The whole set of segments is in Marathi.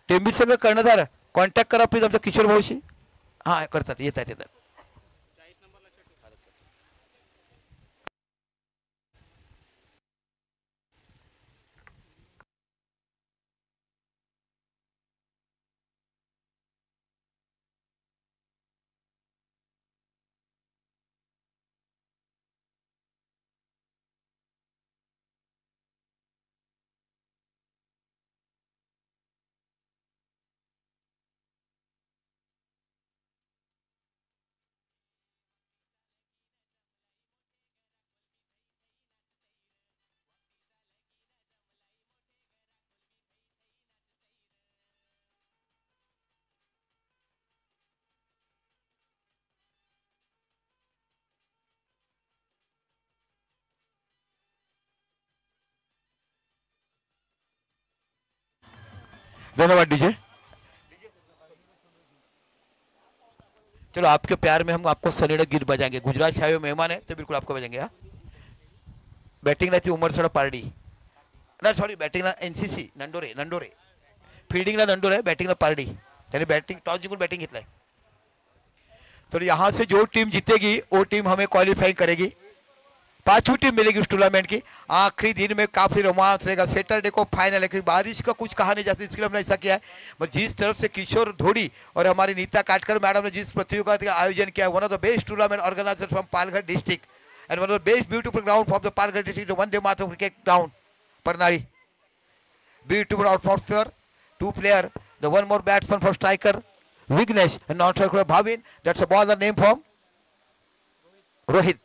टेंबी संघ कर्णधार कॉन्टॅक्ट करा प्लीज आमच्या किशोर भाऊशी. हा करतात, येतात येतात. धन्यवाद डीजे. चलो आपके प्यार में हम आपको सनेड़ा गीत बजाएंगे. गुजरात से आए मेहमान है तो बिल्कुल आपको बजाएंगे. हाँ, बैटिंग ना थी उमरसड़ा पारडी ना, सॉरी बैटिंग ना एनसीसी नंडोरे. नंडोरे फील्डिंग ना नंडोरे, बैटिंग ना पारडी. त्याने बैटिंग टॉस जिंकून बैटिंग घेतलाय. तो यहाँ से जो टीम जीतेगी वो टीम हमें क्वालिफाई करेगी. 5वीं टीम मिलेगी उस टूर्नामेंट की. आखिरी दिन में काफी रोमांच रहेगा. सैटरडे को फाइनल है, क्योंकि बारिश का कुछ कहा नहीं जाता, इसके लिए हमने ऐसा किया है. पर जिस तरफ से किशोर धोड़ी और हमारी नीता काटकर मैडम ने जिस प्रतियोगिता का आयोजन किया, one of the best tournament organiser from Palghar district and one of the best beautiful ground from the Palghar district, Vande Mataram cricket ground Parnadi. Beautiful atmosphere, 2 player, the one more batsman for striker Vignesh and non-striker Bhavin. That's a ball, the name from Rohit.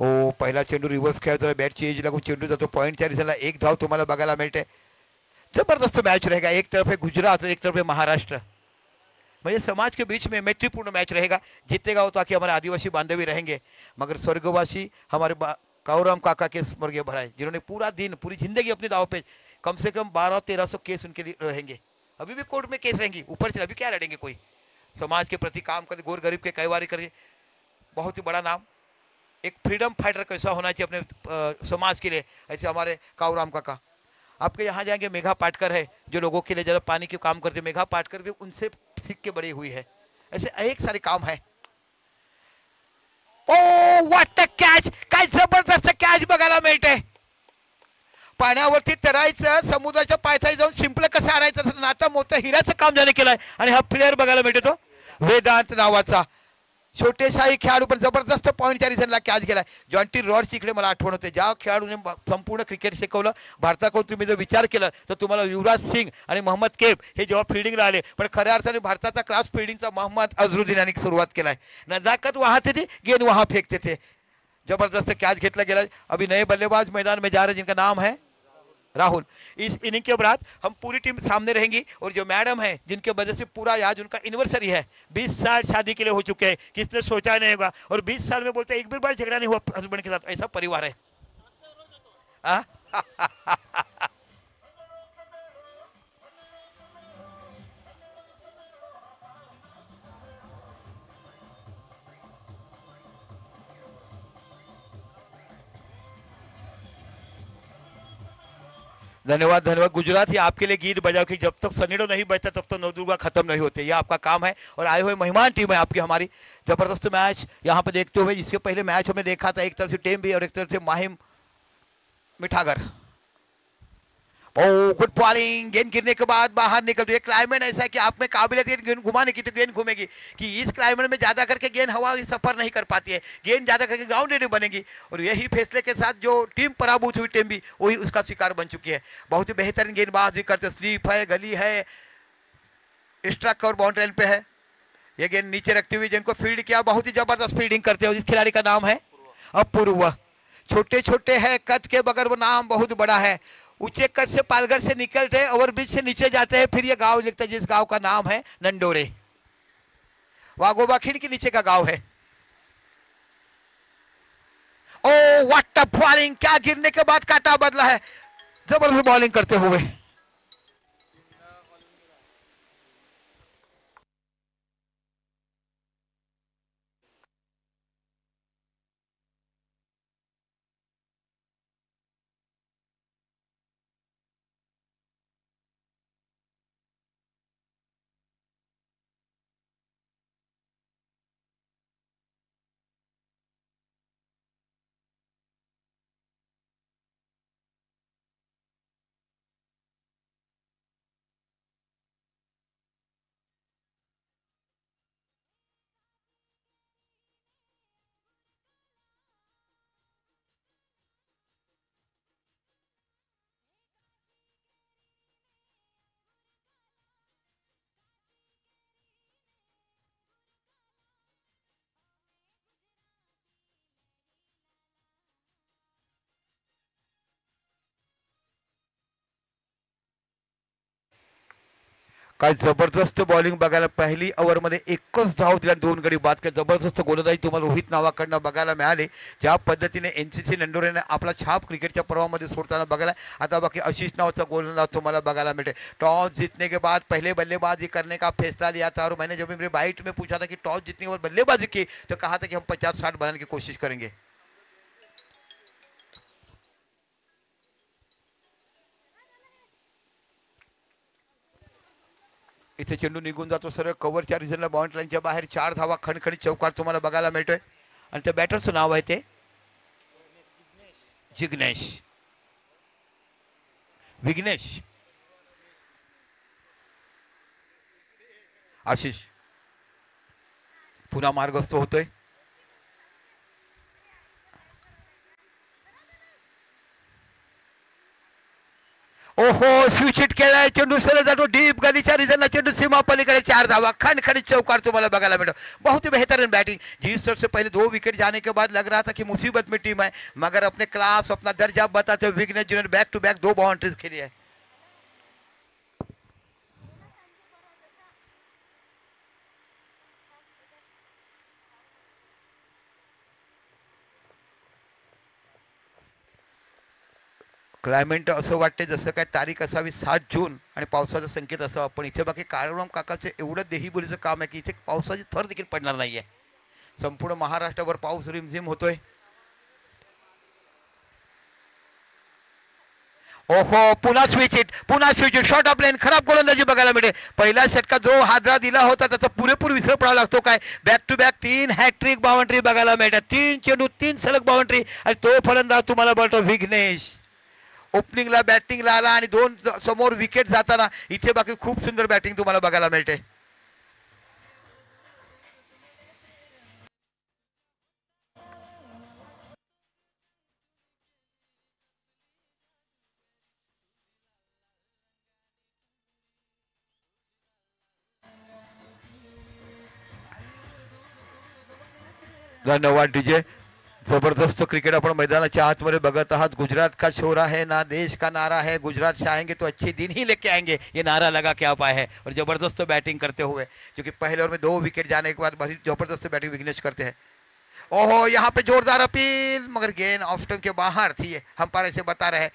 ओ पहिला चेंडू रिव्हर्स खेळायचा, बॅटची एज लागून चेंडू जातो. पॉईंटच्या दिशेला 1 धाव तुम्हाला बघायला मिळते. जबरदस्त मैच रहेगा. एक तरफ है गुजरात और एक तरफ है महाराष्ट्र. मुझे समाज के बीच में मैत्रीपूर्ण मैच रहेगा. जीतेगा हो ताकि हमारे आदिवासी बांधवी रहेंगे, मगर स्वर्गवासी हमारे काउराम काका के स्वर्गीय भराए, जिन्होंने पूरा दिन पूरी जिंदगी अपनी दाव पे, कम से कम 1200-1300 केस उनके लिए रहेंगे. अभी भी कोर्ट में केस रहेंगी. ऊपर से अभी क्या लड़ेंगे, कोई समाज के प्रति काम करे, गोर गरीब के कैवारी करे. बहुत ही बड़ा नाम. एक फ्रीडम फाइटर कैसा होना चाहिए अपने समाज के लिए, ऐसे हमारे काउराम काका. आपके यहाँ जाएंगे, मेघा पाटकर है जो लोगों के लिए जरा पानी के काम करते. मेघा पाटकर भी उनसे सीख के बड़ी हुई है. ऐसे एक सारे काम है. ओ व्हाट अ कॅच, काय जबरदस्त कॅच बघायला मिळते. पाण्यावरती तरायचं, समुद्राच्या पायथ्याशी जाऊन शिंपलं कसं आणायचं नाता मोठं हिऱ्याचं काम ज्याने केलंय. आणि हा प्लेअर बघायला मिळतो तो वेदांत नावाचा छोटेशाही खेळाडू, पण जबरदस्त पॉईंटच्या रिझनला कॅच गेलाय. जॉन्टी रॉड्स इकडे मला आठवण होते, ज्या खेळाडूने संपूर्ण क्रिकेट शिकवलं. भारताकडून तुम्ही जर विचार केला तर तुम्हाला युवराज सिंग आणि मोहम्मद कैफ हे जेव्हा फील्डिंगला आले, पण खऱ्या अर्थाने भारताचा क्लास फील्डिंगचा मोहम्मद अजरुद्दीन यांनी सुरुवात केलाय. नजाकत वहां थे, गेंद वहां फेंकते थे. जबरदस्त कैच घेतला गेला. अभी नए बल्लेबाज मैदान में जा रहे हैं जिनका नाम है राहुल. इस इनिंग के बाद हम पूरी टीम सामने रहेंगी. और जो मैडम है जिनके वजह से पूरा आज उनका एनिवर्सरी है, 20 साल शादी के लिए हो चुके हैं. किसने सोचा नहीं होगा. और 20 साल में बोलते एक भी बार झगड़ा नहीं हुआ हस्बैंड के साथ. ऐसा परिवार है. धन्यवाद धन्यवाद. गुजरात ये आपके लिए गीत बजाओ कि जब तक सनेडो नहीं बजता तब तक नवदुर्गा खत्म नहीं होते. ये आपका काम है. और आए हुए मेहमान टीम है आपकी, हमारी जबरदस्त मैच यहाँ पे देखते हुए. इससे पहले मैच हमने देखा था, एक तरफ से टेम्बी और एक तरफ से माहिम मिठागर. ओ गुड बॉलिंग. गेंद गिरने के बाद बाहर निकल. ये क्लाइमेट ऐसा है कि आप में काबिलियत है गेंद घुमाने की तो गेंद घूमेगी, कि इस क्लाइमेट में ज्यादा करके गेंद हवा सफर नहीं कर पाती है. गेंद ज्यादा करके ग्राउंड नहीं बनेगी. और यही फैसले के साथ जो टीम पराभूत हुई टेम्बी, वही उसका शिकार बन चुकी है. बहुत ही बेहतरीन गेंदबाजी करते. स्लीप है, गली है, स्ट्रक और बाउंड्री लाइन पे है. ये गेंद नीचे रखते हुए जिनको फील्ड किया, बहुत ही जबरदस्त फील्डिंग करते हो. इस खिलाड़ी का नाम है अपूर्व. छोटे छोटे है कद के, मगर वो नाम बहुत बड़ा है. ऊंचे कद से पालघर से निकलते, ओवरब्रिज से नीचे जाते हैं, फिर ये गांव लिखता है जिस गांव का नाम है नंडोरे. वागोबा खिड़ के नीचे का गांव है. Oh what a bowling. क्या गिरने के बाद काटा बदला है. जबरदस्त बॉलिंग करते हुए. काय जबरदस्त बॉलिंग बघायला, पहिली ओव्हरमध्ये एकच धाव दिला, 2 गडी बाद केले. जबरदस्त गोलंदाजी तुम्हाला रोहित नावाकडनं बघायला मिळाले. ज्या पद्धतीने NCC नंडोरेने आपला छाप क्रिकेटच्या पर्वामध्ये सोडताना बघायला. आता बाकी आशिष नावाचा गोलंदाज तुम्हाला बघायला मिळते. टॉस जीतने के बाद पहले बल्लेबाजी करने का फैसला लिया था और मैंने जब मेरे बाइट में पूछा था कि टॉस जीतने के बाद बल्लेबाजी की तो कहा था कि हम 50-60 बनाने की कोशिश करेंगे. इथे चेंडू निघून जातो सरळ कव्हरच्या रिझनला, बाउंड्री लाईनच्या बाहेर. 4 धावा खणखणीत चौकार तुम्हाला बघायला मिळतोय. आणि त्या बॅटरचं नाव आहे ते जिग्नेश विघ्नेश. आशिष पुन्हा मार्गस्थ होतोय. ओहो, स्विच हिट केलाय, चेंडू सरळ जातो डीप गलीच्या रिजनला, चेंडू सीमा पलीकडे. 4 धावा खणखणीत चौकार तुम्हाला बघायला मिळतो. बहुत ही बेहतरीन बैटिंग. जिस सबसे पहले 2 विकेट जाने के बाद लग रहा था कि मुसीबत में टीम है, मगर अपने क्लास अपना दर्जा बताते हुए विघ्नेश जिन्होंने बैक टू बैक 2 बाउंड्रीज खेली है. क्लायमेट असं वाटते जसं काय तारीख असावी 7 जून आणि पावसाचा संकेत असावा. पण इथे बाकी काळूराम काकाचे एवढं देहीबोलीचं काम आहे की इथे पावसाची थर देखील पडणार नाहीये. संपूर्ण महाराष्ट्रावर पाऊस रिमझिम होतोय. ओहो, पुन्हा switch hit, short of line. खराब गोलंदाजी बघायला मिळते. पहिल्या षटकात जो हादरा दिला होता त्याचा पुरेपूर विसर पडावा लागतो. काय back to back 3 hat trick boundary बघायला मिळतात. 3 चेंडू 3 सलग बाउंड्री. आणि तो फलंदाज तुम्हाला बघतो विघ्नेश. ओपनिंगला बॅटिंगला आला आणि 2 समोर विकेट जाताना इथे बाकी खूप सुंदर बॅटिंग तुम्हाला बघायला मिळते. धन्यवाद डीजे. जबरदस्त क्रिकेट अपन मैदानाच्या आतमध्ये बघत आहात. गुजरात का छोरा है ना देश का नारा है, गुजरात से आएंगे तो अच्छे दिन ही लेके आएंगे, ये नारा लगा के आप आए हैं. और जबरदस्त बैटिंग करते हुए, क्योंकि पहले ओवर में 2 विकेट जाने के बाद बड़ी जबरदस्त बैटिंग विघ्नेश करते हैं. ओहो, यहाँ पे जोरदार अपील, मगर गेंद ऑफ स्टंप के बाहर थी. अंपायर ऐसे बता रहे हैं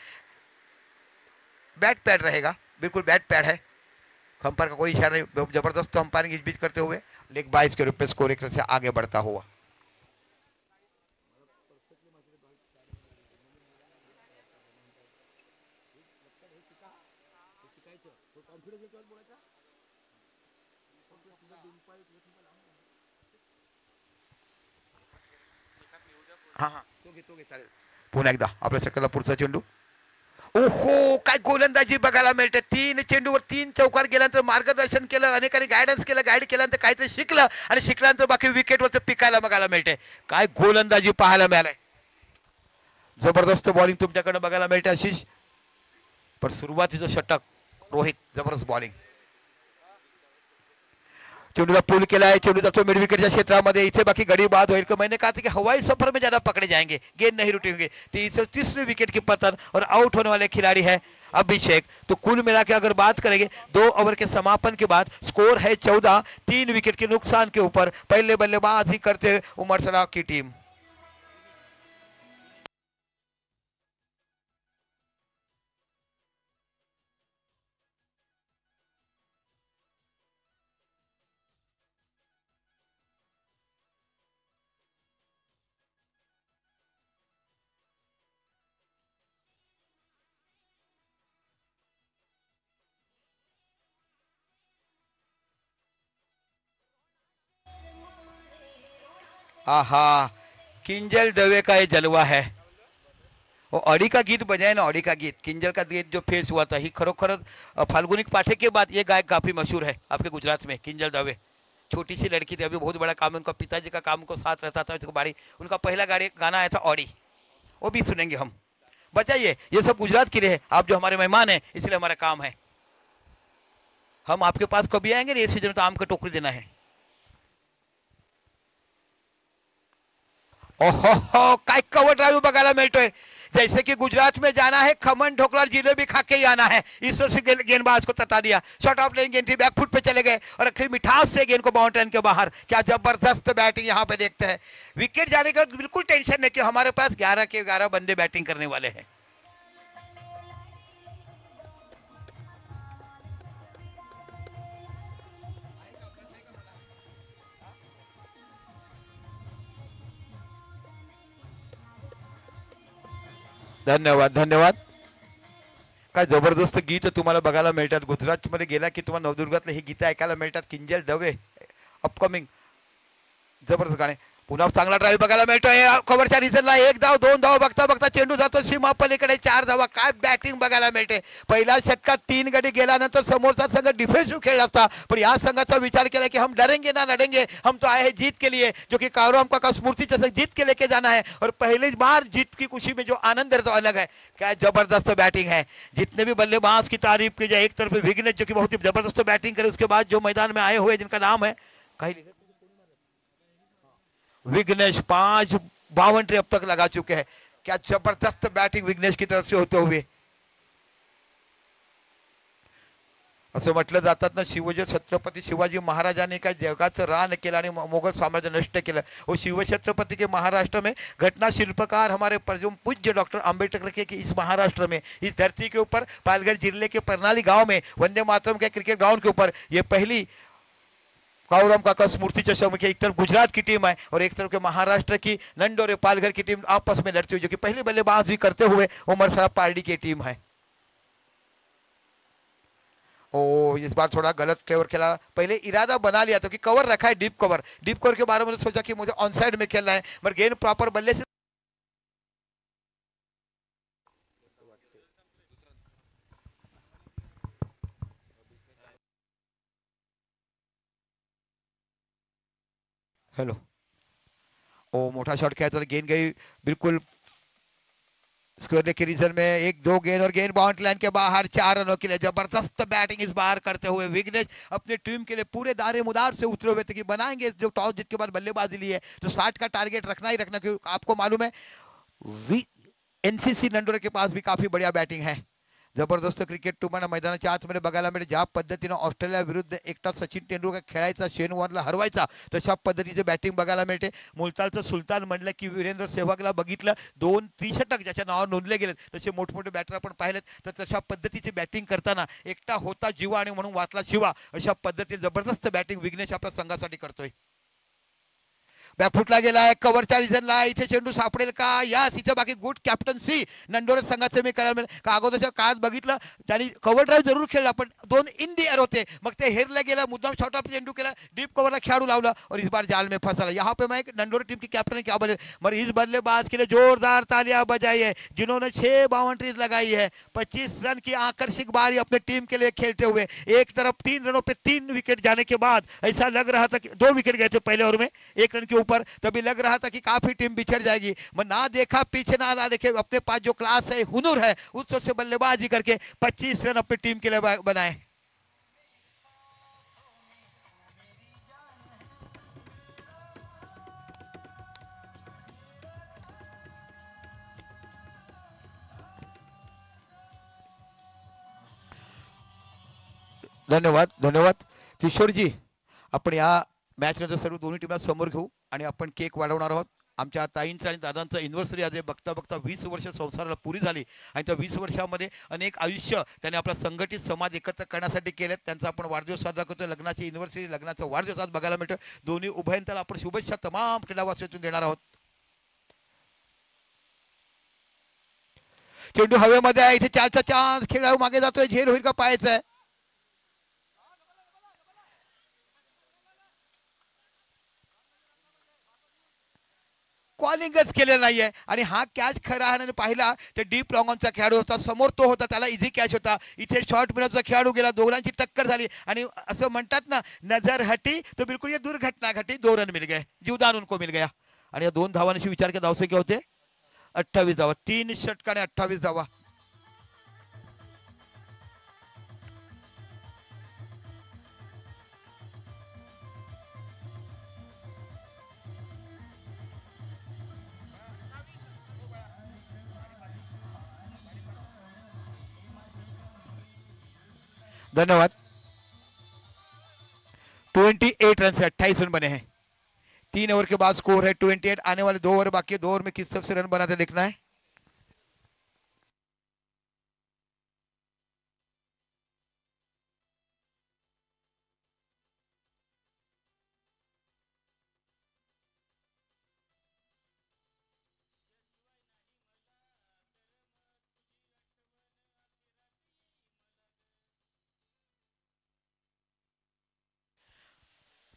बैट पैड रहेगा, बिल्कुल बैट पैड है. अंपायर का कोई इशारा नहीं. जबरदस्त अंपायरिंग इस बीच करते हुए लेग बाइस के रूप में स्कोर एक तरह से आगे बढ़ता हुआ. हाँ हाँ, तो चालेल. पुन्हा एकदा आपल्या षटकाला पुढचा चेंडू. ओहो, काय गोलंदाजी बघायला मिळते. 3 चेंडूवर 3 चौकार गेल्यानंतर मार्गदर्शन केलं, अनेकांनी गायडन्स केलं, गाईड केल्यानंतर काहीतरी शिकलं आणि शिकल्यानंतर बाकी विकेटवरचं पिकायला बघायला मिळते. काय गोलंदाजी पाहायला मिळालंय. जबरदस्त बॉलिंग तुमच्याकडे बघायला मिळते आशिष. पण सुरुवातीचं षटक रोहित, जबरदस्त बॉलिंग. चेंडूला पुल केला है, चेंडू जातो मिड विकेटच्या क्षेत्रामध्ये. इथे बाकी गडी बाद होईल. मैंने कहा था कि हवाई सफर में ज्यादा पकड़े जाएंगे, गेंद नहीं रुकेंगे. 330वीं विकेट की पतन और आउट होने वाले खिलाड़ी है अभिषेक. तो कुल मिला के अगर बात करेंगे 2 ओवर के समापन के बाद स्कोर है 14, 3 विकेट के नुकसान के ऊपर. पहले बल्लेबाजी करते हुए उमर सलाह की टीम. आहा, किंजल दवे का ये जलवा है. वो अड़ी का गीत बजाए ना, अड़ी का गीत, किंजल का गीत जो फेस हुआ था, ही खरोखर फाल्गुनी पाठक के बाद ये गायक काफी मशहूर है आपके गुजरात में. किंजल दवे छोटी सी लड़की थी, अभी बहुत बड़ा काम है उनका. पिताजी का काम को साथ रहता था इसको बाड़ी. उनका पहला गाना आया था ऑडी, वो भी सुनेंगे हम. बचाइए, ये सब गुजरात के लिए है. आप जो हमारे मेहमान हैं, इसलिए हमारा काम है. हम आपके पास कभी आएंगे ना, ये सीजन तो आम का टोकरी देना है. ओहो, काय कव्हर ड्राईव्ह बघायला मिळतोय. जैसे कि गुजरात में जाना है, खमन ढोकला जिलेबी खा के ही आना है। इस तरह से गेंदबाज को तता दिया, शॉट ऑफ लेंगे, गेंद बैकफुट पे चले गए और अखिल मिठास से गेंद को बाउंड्री लाइन के बाहर। क्या जबरदस्त बैटिंग यहाँ पे देखते हैं। विकेट जाने का बिल्कुल टेंशन नहीं कि हमारे पास 11 के 11 बंदे बैटिंग करने वाले हैं। धन्यवाद धन्यवाद। काय जबरदस्त गीत तुम्हाला बघायला मिळतात। गुजरातमध्ये गेला की तुम्हाला नवदुर्गातले ही गीतं ऐकायला मिळतात। किंजल दवे अपकमिंग जबरदस्त गाणे। पुन्हा चांगला ड्राईव्ह बघायला मिळतोय कव्हरच्या रिझनला। 1 धाव 2 धाव बघता बघता चेंडू जातो सीमा पलीकडे, 4 धावा। काय बॅटिंग बघायला मिळते। पहिल्या षटकात 3 गडी गेल्यानंतर समोरचा संघ डिफेन्सिव्ह खेळला असता, पण या संघाचा विचार केला की हम डरेंगे ना लड़ेंगे, हम तो आए हैं जीत के लिए, जो कि कारोम का स्मृति जैसे जीत के लेके जाना है। और पहली बार जीत की खुशी में जो आनंद है तो अलग है। क्या जबरदस्त बैटिंग है। जितने भी बल्लेबाज की तारीफ की जाए, एक तरफ विघ्नेश जो कि बहुत ही जबरदस्त बैटिंग करे, उसके बाद जो मैदान में आए हुए जिनका नाम है विघ्नेश, 5 बाउंड्री अब तक लगा चुके हैं। क्या जबरदस्त बैटिंग विघ्नेश की तरफ से होते हुए। असं म्हटलं जातात ना, शिवजी छत्रपती शिवाजी महाराजांनी काय जगाचं रान केलं आणि मोगल साम्राज्य नष्ट केलं। वो शिव छत्रपति के महाराष्ट्र में घटना शिल्पकार हमारे परम पूज्य डॉक्टर अंबेडकर के इस महाराष्ट्र में, इस धरती के ऊपर पालघर जिले के परनाली गांव में वंदे मातरम के क्रिकेट ग्राउंड के ऊपर ये पहली काउरम काका स्मृति चषक में एक तरफ गुजरात की टीम है और एक तरफ के महाराष्ट्र की नंडोरे पालघर की टीम आपस में लड़ती हुई, जो कि पहली बल्लेबाजी करते हुए उमर सराफ पार्टी की टीम है। ओ इस बार थोड़ा गलत कवर खेला। पहले इरादा बना लिया था कि कवर रखा है, डीप कवर के बारे में सोचा कि मुझे ऑन साइड में खेलना है, मगर गेंद प्रॉपर बल्ले से हेलो ओ मोटा शॉट खेला, गेंद गई बिल्कुल स्क्वायर के रीजन में। 1-2 गेंद और गेंद बाउंड्री लाइन के बाहर। 4 रनों के लिए जबरदस्त बैटिंग इस बार करते हुए विघ्नेश अपने टीम के लिए पूरे दारे मुदार से उतरे हुए थे कि बनाएंगे। जो टॉस जीत के बाद बल्लेबाजी ली है तो 60 का टारगेट रखना ही रखना, क्योंकि आपको मालूम है एनसीसी नंडोरे के पास भी काफी बढ़िया बैटिंग है। जबरदस्त क्रिकेट तुम्हाला मैदानाच्या आतमध्ये बघायला मिळेल। ज्या पद्धतीने ऑस्ट्रेलिया विरुद्ध एकटा सचिन तेंडुलकर खेळायचा, शेन वॉर्नला हरवायचा, तशा पद्धतीचे बॅटिंग बघायला मिळते। मुलतालचं सुलतान म्हणलं की वीरेंद्र सहवागला बघितलं, 2 त्रिशतक ज्याच्या नावावर नोंदले गेले, तसे मोठमोठे बॅटर आपण पाहिलेत, तर तशा पद्धतीची बॅटिंग करताना एकटा होता जीवा आणि म्हणून वाचला शिवा, अशा पद्धतीने जबरदस्त बॅटिंग विघ्नेश आपल्या संघासाठी करतोय। बॅकफुटला गेलाय कव्हरच्या रिझनला, इथे चेंडू सापडेल का? यास इथे बाकी गुड कॅप्टन्सी नंडोरे संघाचे मी करायला मिळेल का? अगोदरच्या काळात बघितलं त्यांनी कव्हर ड्राईव्ह जरूर खेळला, पण 2 इन दी एअर होते, मग ते हेरला गेला, मुद्दाम शॉर्ट ऑफ चेंडू केला, डीप कव्हरला खेळाडू लावला और इस बार जाल में फंसा। यहाँ पे मैं नंडोरे टीम की कैप्टन क्या बोले, मगर इस बल्लेबाज के लिए जोरदार तालियां बजाई है जिन्होंने 6 बाउंड्रीज लगाई है। 25 रन की आकर्षक बारी अपने टीम के लिए खेलते हुए। एक तरफ 3 रनों पे 3 विकेट जाने के बाद ऐसा लग रहा था कि 2 विकेट गए थे पहले ओवर में 1 रन के ऊपर, तभी लग रहा था कि काफी टीम बिछड़ जाएगी। मैं ना देखा पीछे ना देखे, अपने पास जो क्लास है, हुनर है, उस तरह से बल्लेबाजी करके 25 रन अपनी टीम के लिए बनाए। धन्यवाद धन्यवाद किशोरजी। आपण या मॅच नंतर सर्व दोन्ही टीमला समोर घेऊ आणि आपण केक वाढवणार आहोत। आमच्या ताईंचं आणि दादांचं इन्व्हर्सरी आज बघता बघता 20 वर्ष संसाराला पुरी झाली आणि त्या 20 वर्षामध्ये अनेक आयुष्य त्यांनी आपला संघटित समाज एकत्र करण्यासाठी केलेत। त्यांचा आपण वाढदिवस साजरा करतोय, लग्नाची इन्व्हर्सरी, लग्नाचा वाढदिवस आज बघायला मिळतो। दोन्ही उभयंताला आपण शुभेच्छा तमाम क्रीडावासियांतून देणार आहोत। चेंडू हवेमध्ये आहे, इथे 4चा चान्स, खेळाडू मागे जातोय, झेल होईल का पाहायचं आहे। कॉलिंगच केलेलं नाहीये आणि हा कॅच खरा आहे पाहिला तर डीप लॉंगॉनचा खेळाडू होता, समोर तो होता, त्याला इझी कॅच होता। इथे शॉर्ट मिडलचा खेळाडू गेला, दोघांची टक्कर झाली आणि असं म्हणतात ना, नजर हटी तो बिल्कुल ये दुर्घटना घटी, 2 रन मिल गए, जीवदान उनको मिल गया। आणि या 2 धावांशी विचार केला धावसंख्या होते 28 धावा, 3 षटकाने 28 धावा। धन्यवाद। 28 रन से 28 रन बने हैं। 3 ओवर के बाद स्कोर है 28। आने वाले 2 ओवर बाकी है। 2 ओवर में किस तरफ से रन बनाते देखना है।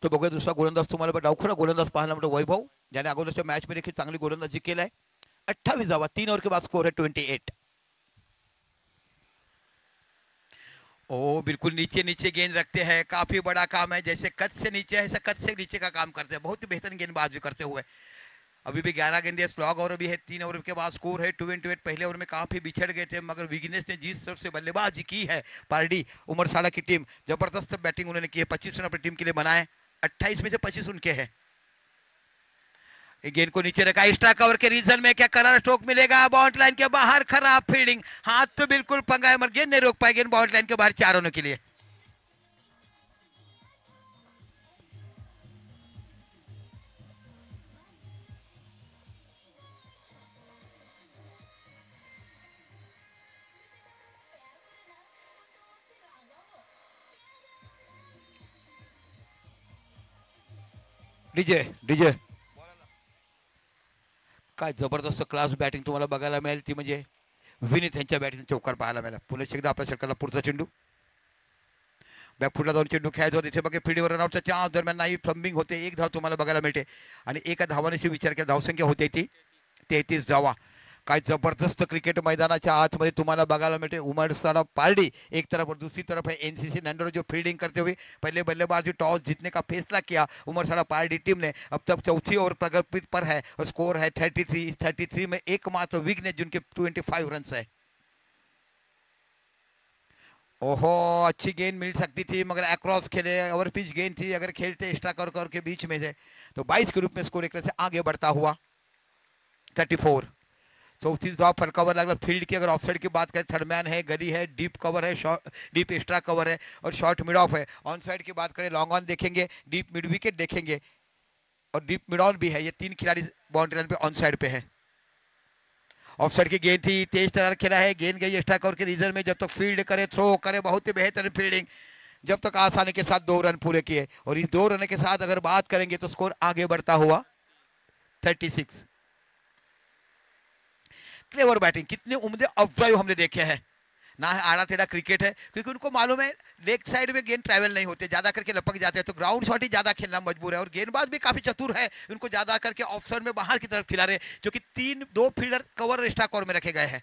तो बघूया दुसरा गोलंदाज तुम्हाला डावखुरा गोलंदाज पाहायला मिळतो वैभव, ज्याने अगोदरच्या मॅच मध्ये देखील चांगली गोलंदाजी केलाय। 28 धावा 3 ओवर के बाद स्कोर है 28। ओ बिल्कुल नीचे नीचे गेंद रखते हैं, काफी बड़ा काम है। जैसे कद से नीचे है ऐसा कद से नीचे का काम करते हैं, बहुत ही बेहतरीन गेंदबाजी करते हुए। अभी भी 11 गेंदे स्लॉग ओवर भी है। 3 ओवर के बाद स्कोर है 28। पहले ओवर में काफी बिछड़ गए थे, मगर विगनेस ने जिस तरफ से बल्लेबाजी की है पार्डी उमरसाड़ा की टीम, जबरदस्त बैटिंग उन्होंने की है। 25 रन अपनी टीम के लिए बनाए, 28 में से 25 उनके हैं। गेंद को नीचे रखा, एक्स्ट्रा कवर के रीजन में क्या करार स्ट्रोक मिलेगा। बाउंड्री लाइन के बाहर, खराब फील्डिंग, हाथ तो बिल्कुल पंगा है मगर गेंद नहीं रोक पाए। गेंद बाउंड्री लाइन के बाहर 4 रनों के लिए। डीजे डीजे काय जबरदस्त क्लास बॅटिंग तुम्हाला बघायला मिळेल, ती म्हणजे विनीत यांच्या बॅटिंग चौकार पाहायला मिळाला। पुन्हा एकदा आपल्या षटकाला पुढचा चेंडू बॅकफुटला जाऊन चेंडू खेळायचा होता। इथे बघा फील्डवर रनआउटच्या चान्स दरम्यान नाही, फ्लंबिंग होते। 1 धाव तुम्हाला बघायला मिळते आणि एका धावाने विचार केला धावसंख्या होते ती 33 धावा। काय जबरदस्त क्रिकेट मैदानाच्या आतमध्ये तुम्हाला बघायला मिळते। उमरसाड़ा पार्टी एक तरफ और दूसरी तरफ है एनसीसी नंडोर जो फील्डिंग करते हुए पहले बल्लेबाजी टॉस जीतने का फैसला किया उमरसाड़ा पार्टी टीम ने। अब तक चौथी ओवर प्रगति पर है और स्कोर है 33 में एकमात्र विकेट जिनके 25 रन है। ओहो अच्छी गेंद मिल सकती थी मगर अक्रॉस खेले, ओवर पिच गेंद थी। अगर खेलते एक्स्ट्रा कर के बीच में से तो 22 के रूप में स्कोर एक तरह से आगे बढ़ता हुआ 34। 34 धाव फलकावर लगला। फील्ड की अगर ऑफसाइड की बात करें, थर्ड मैन है, गली है, डीप कवर है, शॉर्ट डीप एक्स्ट्रा कवर है और शॉर्ट मिड ऑफ है। ऑन साइड की बात करें, लॉन्ग ऑन देखेंगे, डीप मिड विकेट देखेंगे और डीप मिड ऑन भी है। ये 3 खिलाड़ी बाउंड्री लाइन पे ऑन साइड पे है। ऑफ साइड की गेंद थी, तेज तरह खेला है, गेंद गई एक्स्ट्रा कवर के रीजन में। जब तक फील्ड करे, थ्रो करे, बहुत ही बेहतरीन फील्डिंग, जब तक आसानी के साथ 2 रन पूरे किए। और इस 2 रन के साथ अगर बात करेंगे तो स्कोर आगे बढ़ता हुआ 36। क्लेवर बैटिंग, कितने उम्दे ऑफ ड्राइव हमने देखे हैं ना। है आड़ा टेढ़ा क्रिकेट है, क्योंकि उनको मालूम है लेग साइड में गेंद ट्रैवल नहीं होते, ज्यादा करके लपक जाते हैं, तो ग्राउंड शॉट ही ज्यादा खेलना मजबूर है। और गेंदबाज भी काफी चतुर है, उनको ज्यादा करके ऑफ साइड में बाहर की तरफ खिला रहे, जो कि 2 फील्डर कवर एक्स्ट्रा कवर में रखे गए हैं।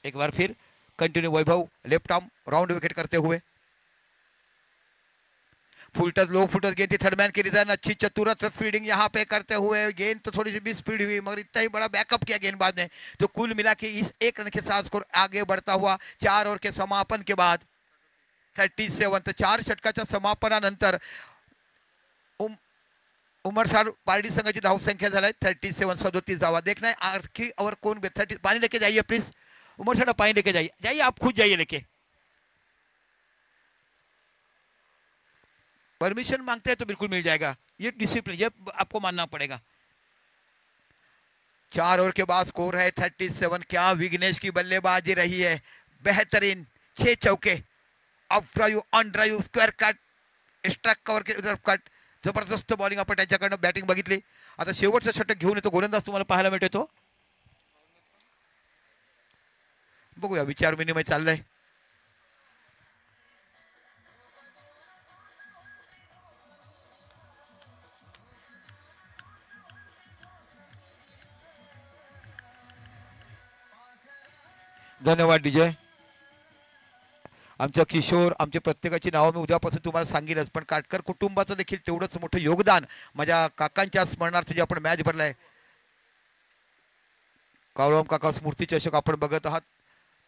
एक बार फिर कंटिन्यू वैभव लेफ्ट आर्म राउंड विकेट करते हुए। फुलटस लो फुलटस गेंद थी, थर्डमैन की रिजन अच्छी चतुरत फील्डिंग यहाँ पे करते हुए। गेंद तो थोड़ी सी भी स्पीड हुई मगर इतना ही बड़ा बैकअप किया गेंदबाज ने, तो कुल मिला के इस 1 रन के साथ स्कोर आगे बढ़ता हुआ 4 ओवर के समापन के बाद 37। तर 4 षटकाच्या समापनानंतर उमरसाड़ पार्टी संघाची धावसंख्या झाली 37, 37 धावा। देखना है आखिरी ओवर कौन 30। पानी लेके जाइए प्लीज, उमरसाड़ा पानी लेके जाइए, जाइए आप खुद जाइए लेके। परमिशन मांगते हैं तो बिल्कुल मिल जाएगा, ये डिसिप्लिन ये आपको मानना पड़ेगा। 4 ओवर के बाद स्कोर है 37। क्या विघ्नेश की बल्लेबाजी रही है, बेहतरीन 6 चौके, off drive, on drive, square cut, extra cover के तरफ कट, जबरदस्त बॉलिंग आपण त्याच्याकडनं बॅटिंग बघितली। आता शेवटचा षटक घेऊन येतो गोलंदाज तुम्हाला पाहायला मिळतो तो, बघूया विचार विनिमय चाललंय। धन्यवाद डीजे। आमच्या किशोर, आमच्या प्रत्येकाची नावं मी उद्यापासून तुम्हाला सांगेलच, पण काटकर कुटुंबाचं देखील तेवढंच मोठं योगदान माझ्या काकांच्या स्मरणार्थ जे आपण मॅच भरलाय, कावळम काका स्मृती चषक आपण बघत आहात।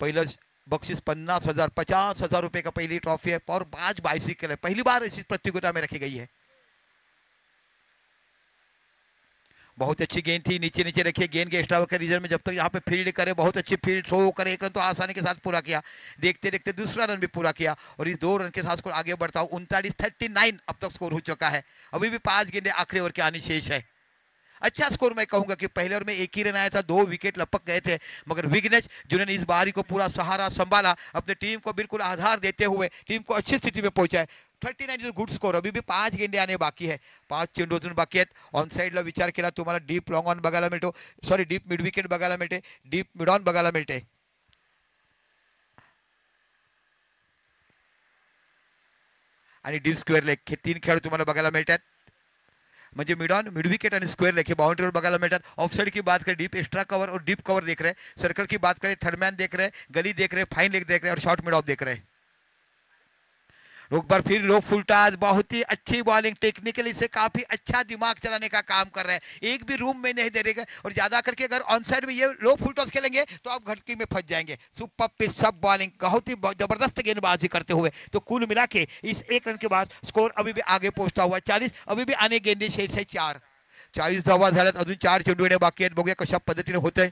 पहिलं बख्शीस 50,000 50,000 रुपये का पहली ट्रॉफी है और 5 बाइसिकल है, पहली बार इस प्रतियोगिता में रखी गई है। बहुत अच्छी गेंद थी, नीचे नीचे रखिए गेंद के एक्स्ट्रा के रीजन में, जब तक यहाँ पे फील्ड करे, बहुत अच्छी फील्ड थ्रो करे, एक रन तो आसानी के साथ पूरा किया। देखते देखते दूसरा रन भी पूरा किया और इस 2 रन के साथ स्कोर आगे बढ़ता हूँ 39-39 अब तक स्कोर हो चुका है। अभी भी 5 गेंदें आखिरी ओवर के आनी शेष है। अच्छा स्कोर मैं कहूंगा कि पहले ओवर में एक ही रन आया था, 2 विकेट लपक गए थे, मगर विघ्नेश जिन्होंने इस बारी को पूरा सहारा संभाला, अपने टीम को बिल्कुल आधार देते हुए टीम को अच्छी स्थिति में पहुंचाए। 39 इज गुड स्कोर। अभी भी 5 गेंदे आने बाकी है, 5 चेंडू अजून बाकी आहेत। ऑन साइडला विचार केला तुम्हाला डीप लॉंग ऑन बघायला मिळतो, सॉरी डीप मिड विकेट बघायला मिळते, डीप मिड ऑन बघायला मिळते। आणि डीप स्क्वेअर लेग हे 3 खेळ तुम्हाला बघायला मिळतात, म्हणजे मिड ऑन, मिड विकेट और स्क्वायर लेके बाउंड्री पर बगल में। ऑफ साइड की बात करें, डीप एक्स्ट्रा कवर और डीप कवर देख रहे हैं। सर्कल की बात करें, थर्ड मैन देख रहे हैं, गली देख रहे हैं, फाइन लेग देख रहे हैं और शॉर्ट मिड ऑफ देख रहे हैं। एक बार फिर लो फुलटाज, बहुत ही अच्छी बॉलिंग, टेक्निकली से काफी अच्छा दिमाग चलाने का काम कर रहे हैं, एक भी रूम में नहीं दे रहे। और ज्यादा करके अगर ऑन साइड में ये लो फुलटॉस खेलेंगे तो आप घटकी में फंस जाएंगे। सुपर पिच सब बॉलिंग, बहुत ही जबरदस्त गेंदबाजी करते हुए। तो कुल मिला के इस 1 रन के बाद स्कोर अभी भी आगे पहुंचता हुआ 40। अभी भी आने गेंदे शेष है 4। 40 धावा झाल्यात, अजून 4 चेंडू येणे बाकी आहेत। बघूया कशा पद्धतीने होतंय।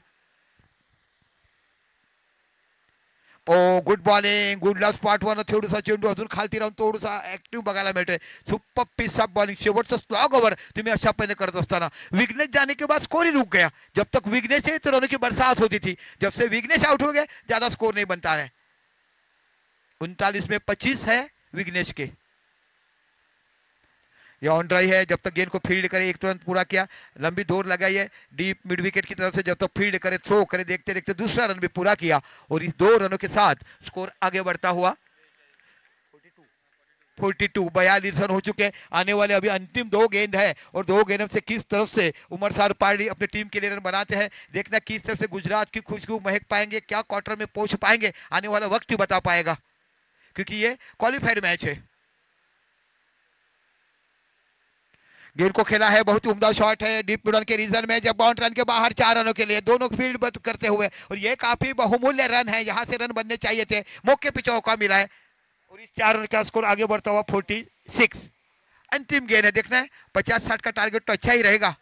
Oh good bowling, good last spot वर थोडासा चेंडू अजून खालती राहून थोडासा ऍक्टिव्ह बघायला मिळतोय। सुपर पिच ऑफ बॉलिंग, शेवटचा स्लॉग ओवर तुम्ही अशा पद्धतीने करत असताना विघ्नेश जाने के बाद स्कोर ही रुक गया। जब तक विघ्नेश है तो रनों की बरसात होती थी, जब से विघ्नेश आउट हो गए ज्यादा स्कोर नहीं बनता है। 39 में 25 है विघ्नेश के। ये ऑन ड्राइव है, जब तक गेंद को फील्ड करे, 1 तुरंत पूरा किया, लंबी दौड़ लगाई है डीप मिड विकेट की तरफ से, जब तक फील्ड करे, थ्रो करे, देखते देखते दूसरा रन भी पूरा किया और इस 2 रनों के साथ स्कोर आगे बढ़ता हुआ 42। 42 रन हो चुके हैं। आने वाले अभी अंतिम 2 गेंद है और 2 गेंदों से किस तरफ से उमर सार पार्टी अपनी टीम के लिए रन बनाते हैं, देखना किस तरफ से गुजरात की खुशबू महक पाएंगे, क्या क्वार्टर में पहुंच पाएंगे, आने वाला वक्त ही बता पाएगा, क्योंकि ये क्वालिफाइड मैच है। गेंद को खेला है, बहुत ही उम्दा शॉट है डीप मिड ऑन के रीजन में, जब बाउंड्री रन के बाहर 4 रनों के लिए दोनों फील्ड बंद करते हुए, और ये काफी बहुमूल्य रन है, यहां से रन बनने चाहिए थे, मौके पे चौका मिला है और इस 4 रन का स्कोर आगे बढ़ता हुआ 46। अंतिम गेंद है, देखना है 50-60 का टारगेट तो अच्छा ही रहेगा।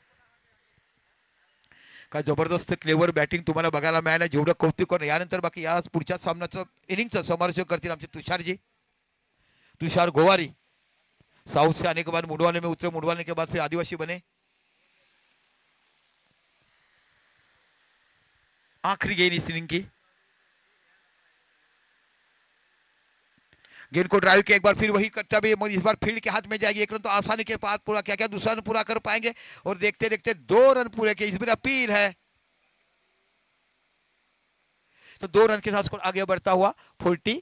का जबरदस्त क्लेवर बॅटिंग तुम्हाला बघायला मिळालं, जेवढं कौतुक करून यानंतर बाकी या पुढच्या सामन्याचं इनिंगचं समालोचन करतील आमचे तुषारजी, तुषार गोवारी। साउथ से आने के बाद मुंडवाने में उतरे, मुंडवाने के बाद फिर आदिवासी बने। आखिरी गेंद इस इनिंग की, गेंद को ड्राइव किया, एक बार फिर वही करता भी, इस बार फील्ड के हाथ में जाएगी। 1 रन तो आसानी के बाद पूरा किया, क्या दूसरा रन पूरा कर पाएंगे, और देखते देखते 2 रन पूरे किए। इस बार अपील है तो 2 रन के साथ स्कोर आगे बढ़ता हुआ 48।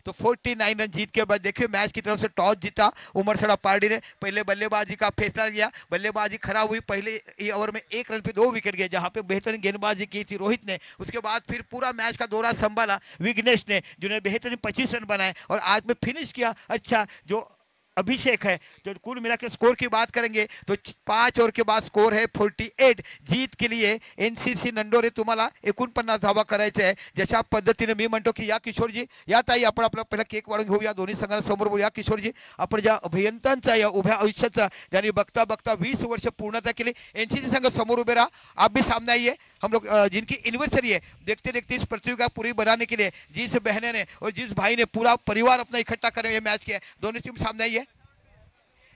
तो 49 रन जीत के बाद देखिए मैच की तरफ से टॉस जीता उमरसड़ा पार्टी ने, पहले बल्लेबाजी का फैसला लिया, बल्लेबाजी खराब हुई, पहले ओवर में 1 रन पे 2 विकेट गए, जहां पे बेहतरीन गेंदबाजी की थी रोहित ने। उसके बाद फिर पूरा मैच का दौरा संभाला विघ्नेश ने, जिन्होंने बेहतरीन 25 रन बनाए और आज में फिनिश किया अच्छा जो अभिषेक है। तो कुल मिला के स्कोर की बात करेंगे तो 5 ओव्हर के बाद स्कोर है 48। जीत के लिए एनसीसी नंडोरे तुम्हाला 49 धावा करायचे आहे। जशा पद्धतीने मी म्हणतो की या किशोरजी, या ताई आपण आपला पहिला केक वाढून घेऊया, दोन्ही संघांना समोर बोलूया। किशोरजी, आपण ज्या अभियंत्यांचा या उभ्या आयुष्याचा ज्यांनी बघता बघता 20 वर्ष पूर्णता केली, एनसीसी संघ समोर उभे रहा, आप भी सामने आइए। हम लोग जिनकी एनिवर्सरी है, देखते देखते इस प्रतियोगिता पूरी बनाने के लिए जिस बहने ने और जिस भाई ने पूरा परिवार अपना इकट्ठा कर ये मैच किया, दोनों टीम सामने आइए।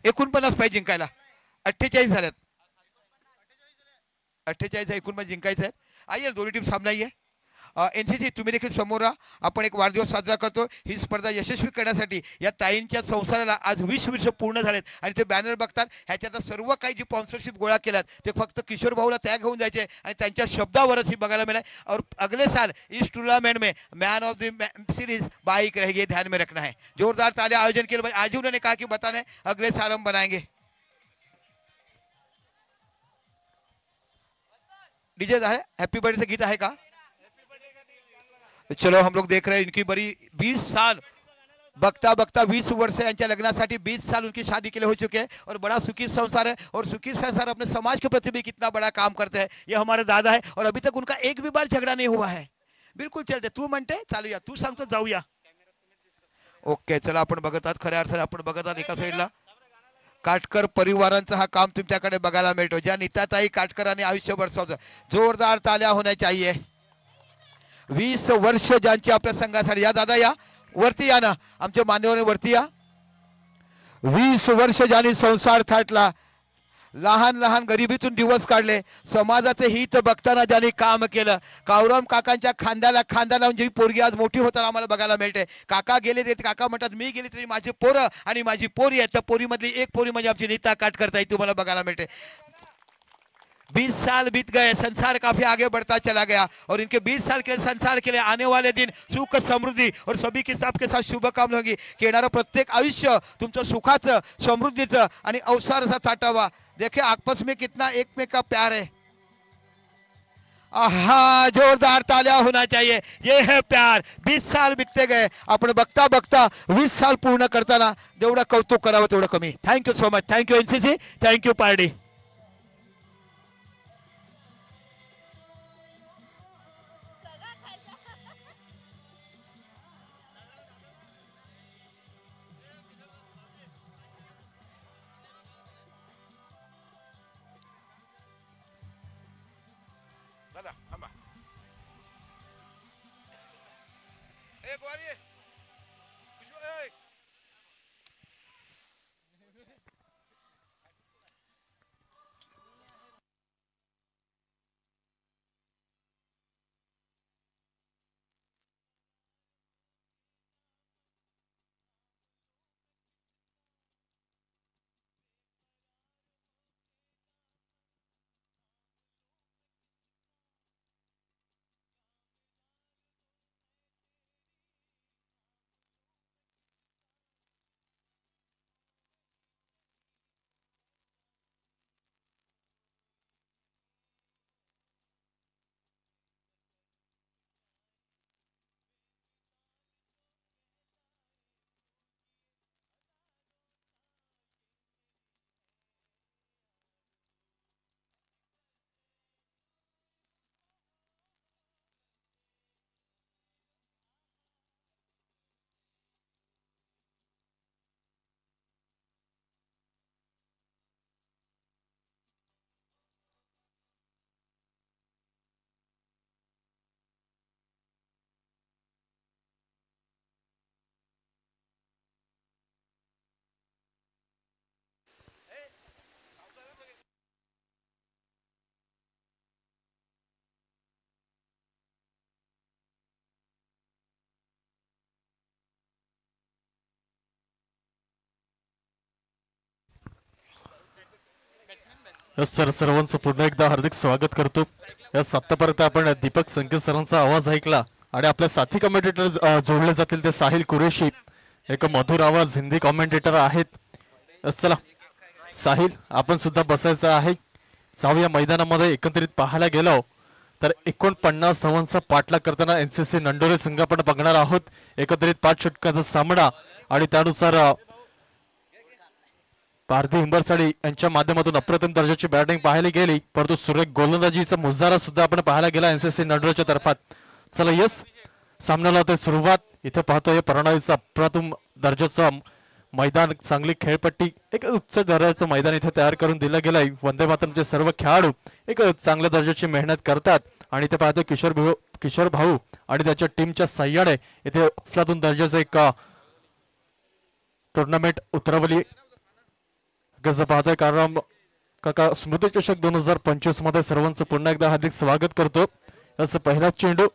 49 पाहिजे जिंकायला, 48 झाल्यात, 48 49 जिंकायचं आहे। आइए दोन्ही टीम सामने आइए। एनसीसी तुम्ही देखील समोर राहा, आपण एक वाढदिवस साजरा करतो। ही स्पर्धा यशस्वी करण्यासाठी या ताईंच्या संसाराला आज 20 वर्ष पूर्ण झालेत आणि ते बॅनर बघतात, ह्याच्यात सर्व काही जी स्पॉन्सरशिप गोळा केल्यात ते फक्त किशोर भाऊला त्या घेऊन जायचे आणि त्यांच्या शब्दावरच ही बघायला मिळाले। और अगले साल इस टूर्नामेंट में man of the series bike रहेगी, ध्यान में रखना है। जोरदार तालियां आयोजन के लिए भाई आजू ने कहा कि बताने अगले साल हम बनाएंगे। डीजे है हैप्पी बर्थडे गीत है का? चलो हम लोग देख रहे हैं इनकी बड़ी 20 साल बगता बगता 20 वर्ष यांच्या लग्नासाठी 20 साल उनकी शादी के लिए हो चुके हैं और बड़ा सुखी संसार है। और सुखी संसार अपने समाज के प्रति भी कितना बड़ा काम करते हैं। ये हमारे दादा है और अभी तक उनका एक भी बार झगड़ा नहीं हुआ है। बिल्कुल चलते, तू म्हणते चालूया, तू सांगतो जाऊया। ओके चला आपण बघत आहात, खऱ्या अर्थाने आपण बघत आहात एका साईडला काटकर परिवारांचा हा काम तुमच्याकडे बघायला मिळतो, ज्या नीताताई काटकरांनी आयुष्यभर जोरदार ताल्या होण्या चाहिए। 20 वर्ष ज्यांची आपल्या संघासाठी, या दादा या वरती या ना, आमच्या मान्यवर वरती या। 20 वर्ष ज्यांनी संसार थाटला, लहान लहान गरिबीतून दिवस काढले, समाजाचे हित बघताना ज्यांनी काम केलं, कावरम काकांच्या खांद्याला खांदा लावून जी पोरगी आज मोठी होताना आम्हाला बघायला मिळते। काका गेले तरी काका म्हणतात मी गेले तरी माझे पोरं आणि माझी पोरी आहेत, त्या पोरीमधली एक पोरी म्हणजे आमची नीता काटकरताई तुम्हाला बघायला मिळते। 20 साल बीत गए, संसार काफी आगे बढ़ता चला गया और इनके 20 साल के संसार के लिए आने वाले दिन सुख समृद्धि और सभी के साथ शुभकामना होगी की येणारं प्रत्येक आयुष्य तुमचं सुखाचं समृद्धीचं आणि अवसाराचं थाटावा। देखिए आपस में कितना एक में का प्यार है। आहा, जोरदार तालियां होना चाहिए, ये है प्यार। 20 साल बीतते गए, आपण बघता बघता 20 साल पूर्ण करताना जेवढं कौतुक करावं तेवढं कमी। Thank you so much, thank you NCC, thank you party. Sir सर्वांचं पुन्हा एकदा हार्दिक स्वागत करतो। या आतापर्यंत आपण दीपक संकेत सरांचा आवाज ऐकला आणि आपल्या साथी कमेंटेटर जोडले जातील ते साहिल कुरेशी, एक मधुर आवाज हिंदी कमेंटेटर आहेत। चला साहिल, आपण सुद्धा बसायचं आहे। जाऊया मैदानामध्ये। एकंदरीत पाहायला गेलो तर 49 धावांचा पाठलाग करताना एनसीसी नंडोरे संघ आपण बघणार आहोत। एकंदरीत 5 षटकांचा सामना आणि त्यानुसार पारधी हिंबरसाडी यांच्या माध्यमातून अप्रतिम दर्जाची बॅटिंग पाहायला गेली, परंतु सुरेख गोलंदाजीचा मुजरा सुद्धा आपण पाहायला गेला एनसीसी नंडोरेच्या तर्फात। चला यस, सामन्याला होते सुरुवात। इथे पाहतोय प्रणालीचा अप्रतिम दर्जाचा मैदान, चांगली खेळपट्टी, एक उच्च दर्जाचं मैदान इथे तयार करून दिलं गेलंय। वंदे मातरमचे सर्व खेळाडू एक चांगल्या दर्जाची मेहनत करतात आणि इथे पाहतोय किशोर भाऊ आणि त्याच्या टीमच्या सहाय्याने इथे अफलातून दर्जाचं एक टुर्नामेंट उतरवली। कसं पाहतोय कारण काका स्मृती चषक 2025 मध्ये सर्वांचं पुन्हा एकदा हार्दिक स्वागत करतो। याचा पहिला चेंडू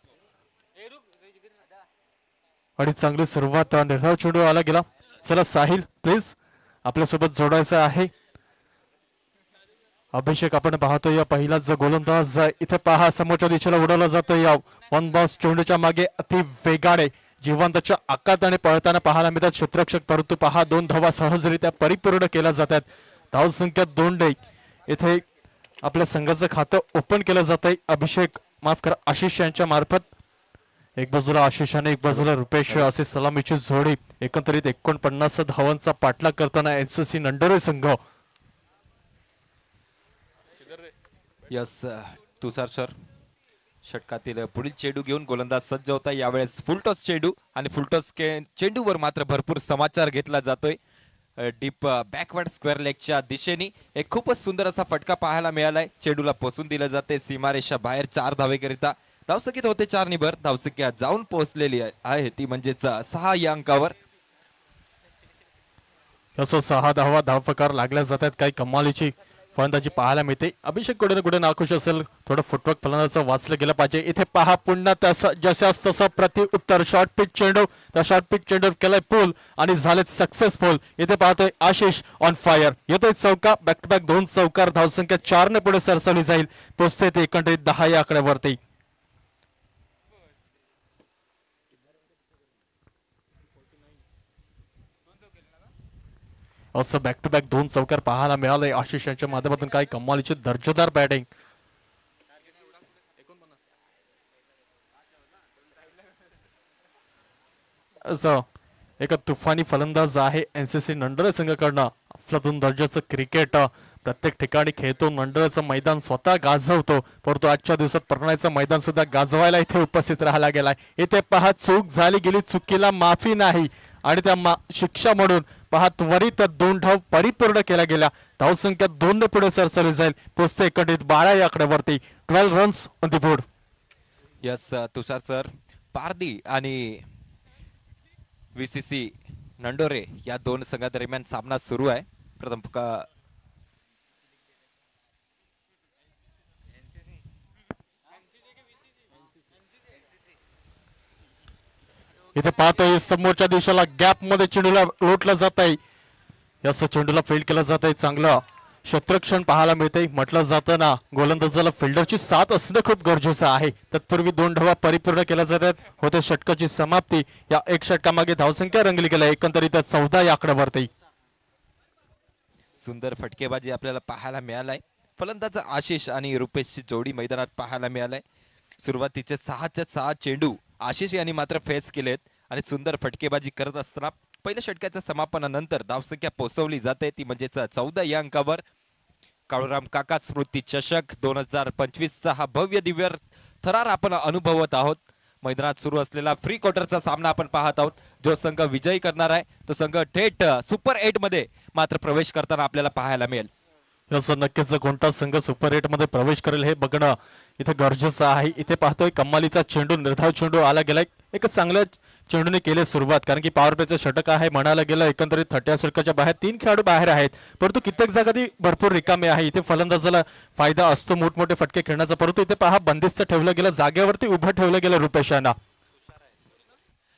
आणि चांगली सुरुवात, निर्धाव चेंडू आला गेला। चला साहिल प्लीज आपल्या सोबत जोडायचं आहे। अभिषेक आपण पाहतो या पहिला जो गोलंदाज इथे पहा समोरच्या दिशेला उडवला जातो। या वन बॉस चेंडूच्या मागे अति वेगाने जिवंतच्या आकाराने पळताना पाहायला मिळतात क्षेत्ररक्षक, परंतु पहा 2 धावा सहजरित्या परिपूर्ण केल्या जातात। धाव संख्या 2 इथे आपल्या संघाचं खातं ओपन केलं जात आहे। अभिषेक माफ करा आशिष यांच्या मार्फत। एक बाजूला आशिष आणि एक बाजूला रुपेश असे सलामीची जोडी। एकंदरीत 49 धावांचा पाठलाग करताना एनसीसी नंडोरे संघ। यस तुषार सर, षटकातील पुढील चेंडू घेऊन गोलंदाज सज्ज होता। यावेळेस फुलटॉस चेंडू आणि फुलटॉस चेंडूवर मात्र भरपूर समाचार घेतला जातोय डीप बॅकवर्ड स्क्वेअर लेगच्या दिशेने एक खूपच सुंदर असा फटका पाहायला मिळालाय. चेंडूला पोचून दिलं जाते सीमारेषा बाहेर 4 धावेकरिता. धावसंख्येत होते 4 निभर. धावसंख्या जाऊन पोहोचलेली आहे ती म्हणजेच 6 या अंकावर. असं 6 धावा धावफकार लागल्या जातात. काही कमालीची फलंदाजी पाहायला मिळते. अभिषेक कुठे ना कुठे नाखुश असेल. थोडं फुटवर्क फलंदाजाचं वाचलं गेलं पाहिजे. इथे पहा पुन्हा तसं जशास तसं प्रति उत्तर शॉर्ट पिच चेंडू. त्या शॉर्ट पिच चेंडू केलाय पूल आणि झालेत सक्सेसफुल. इथे पाहतोय आशिष ऑन फायर. येतोय चौका. बॅक टू बॅक 2 चौकार. धावसंख्या 4 ने पुढे सरसवली जाईल. पोचते ते एकंदरीत 10 या आकड्यावरती. असं बॅक टू बॅक 2 चौकार पाहायला मिळाले. आशिष यांच्या माध्यमातून काही कमालीची दर्जेदार बॅटिंग. असं एक तुफानी फलंदाज आहे एनसीसी नंडोरे संघाकडनं. अफलातून दर्जाचं क्रिकेट प्रत्येक ठिकाणी खेळतो. नंडोरेचं मैदान स्वतः गाजवतो. परंतु आजच्या दिवसात परणायचं मैदान सुद्धा गाजवायला इथे उपस्थित राहायला गेलाय. इथे पहा चूक झाली गेली. चुकीला माफी नाही आणि त्या शिक्षा म्हणून पहा त्वरित 2 धाव परिपूर्ण केल्या गेल्या. धावसंख्या 2 ने पुढे सरसवली जाईल. पोचते एकंदरीत 12 या आकड्यावरती. 12 runs on the board. Yes Tushar sir, Pardi आणि व्हीसीसी नंडोरे या 2 संघादरम्यान सामना सुरू आहे. प्रथम इथे पाहतोय समोरच्या दिशेला गॅप मध्ये चेंडूला लोटलं जात आहे. याच चेंडूला फील्ड केलं जात आहे. चांगलं क्षेत्ररक्षण पाहायला मिळते. म्हटलं जातं ना गोलंदाजाला फिल्डरची साथ असणं खूप गरजेचं आहे. तत्पूर्वी 2 धावा परिपूर्ण केल्या जातात. होते षटकाची समाप्ती. या 1 षटकामागे धावसंख्या रंगली गेल्या एकंदरीत 14 या आकड्यावरती. सुंदर फटकेबाजी आपल्याला पाहायला मिळालाय. फलंदाज आशिष आणि रुपेशची जोडी मैदानात पाहायला मिळालाय. सुरुवातीचे 6च्या 6 चेंडू आशिष यांनी मात्र फेस केलेत आणि सुंदर फटकेबाजी करत असताना पहिल्या षटकाच्या समापनानंतर धावसंख्या पोहोचवली जाते ती म्हणजेच 14 या अंकावर. काळूराम काका स्मृती चषक 2025चा हा भव्य दिव्य थरार आपण अनुभवत आहोत. मैदानात सुरू असलेला फ्री क्वार्टरचा सामना आपण पाहत आहोत. जो संघ विजयी करणार आहे तो संघ थेट सुपर 8 मध्ये मात्र प्रवेश करताना आपल्याला पाहायला मिळेल. असं नक्कीच कोणता संघ सुपर 8 मध्ये प्रवेश करेल हे बघणं इथे गरजेचं आहे. इथे पाहतोय कमालीचा चेंडू, निर्धाव चेंडू आला गेलाय. एक चांगल्या चेंडूने केली सुरुवात. कारण की पॉवर प्लेचं षटक आहे म्हणायला गेलं. एकंदरीत 30 षटकाच्या बाहेर 3 खेळाडू बाहेर आहेत. परंतु कित्येक जागा ती भरपूर रिकामी आहे. इथे फलंदाजाला फायदा असतो मोठमोठे फटके खेळण्याचा. परंतु इथे पहा बंदिस्त ठेवलं गेलं. जागेवरती उभं ठेवलं गेलं रुपेश यांना.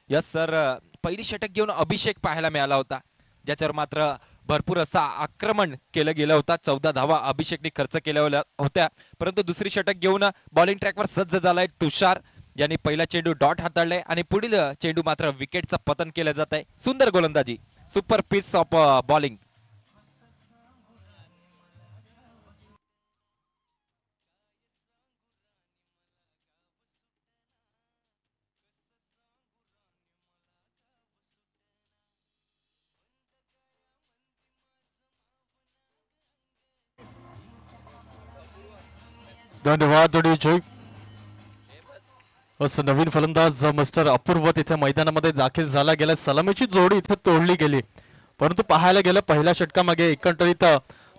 यस सर, पहिली षटक घेऊन अभिषेक पाहायला मिळाला होता ज्याच्यावर मात्र भरपूर असा आक्रमण केलं गेलं होता. 14 धावा अभिषेकने खर्च केल्या होत्या. परंतु दुसरी षटक घेऊन बॉलिंग ट्रॅकवर सज्ज झालाय तुषार. यांनी पहिला चेंडू डॉट हाताळलाय आणि पुढील चेंडू मात्र विकेटचं पतन केलं जात आहे. सुंदर गोलंदाजी, सुपर पीस ऑफ बॉलिंग. धन्यवाद जय. असं नवीन फलंदाज मिस्टर अपूर्व तिथे मैदानामध्ये दाखल झाला गेला. सलामीची जोडी इथे तोडली गेली. परंतु पाहायला गेलं पहिल्या षटकामागे एकंदरीत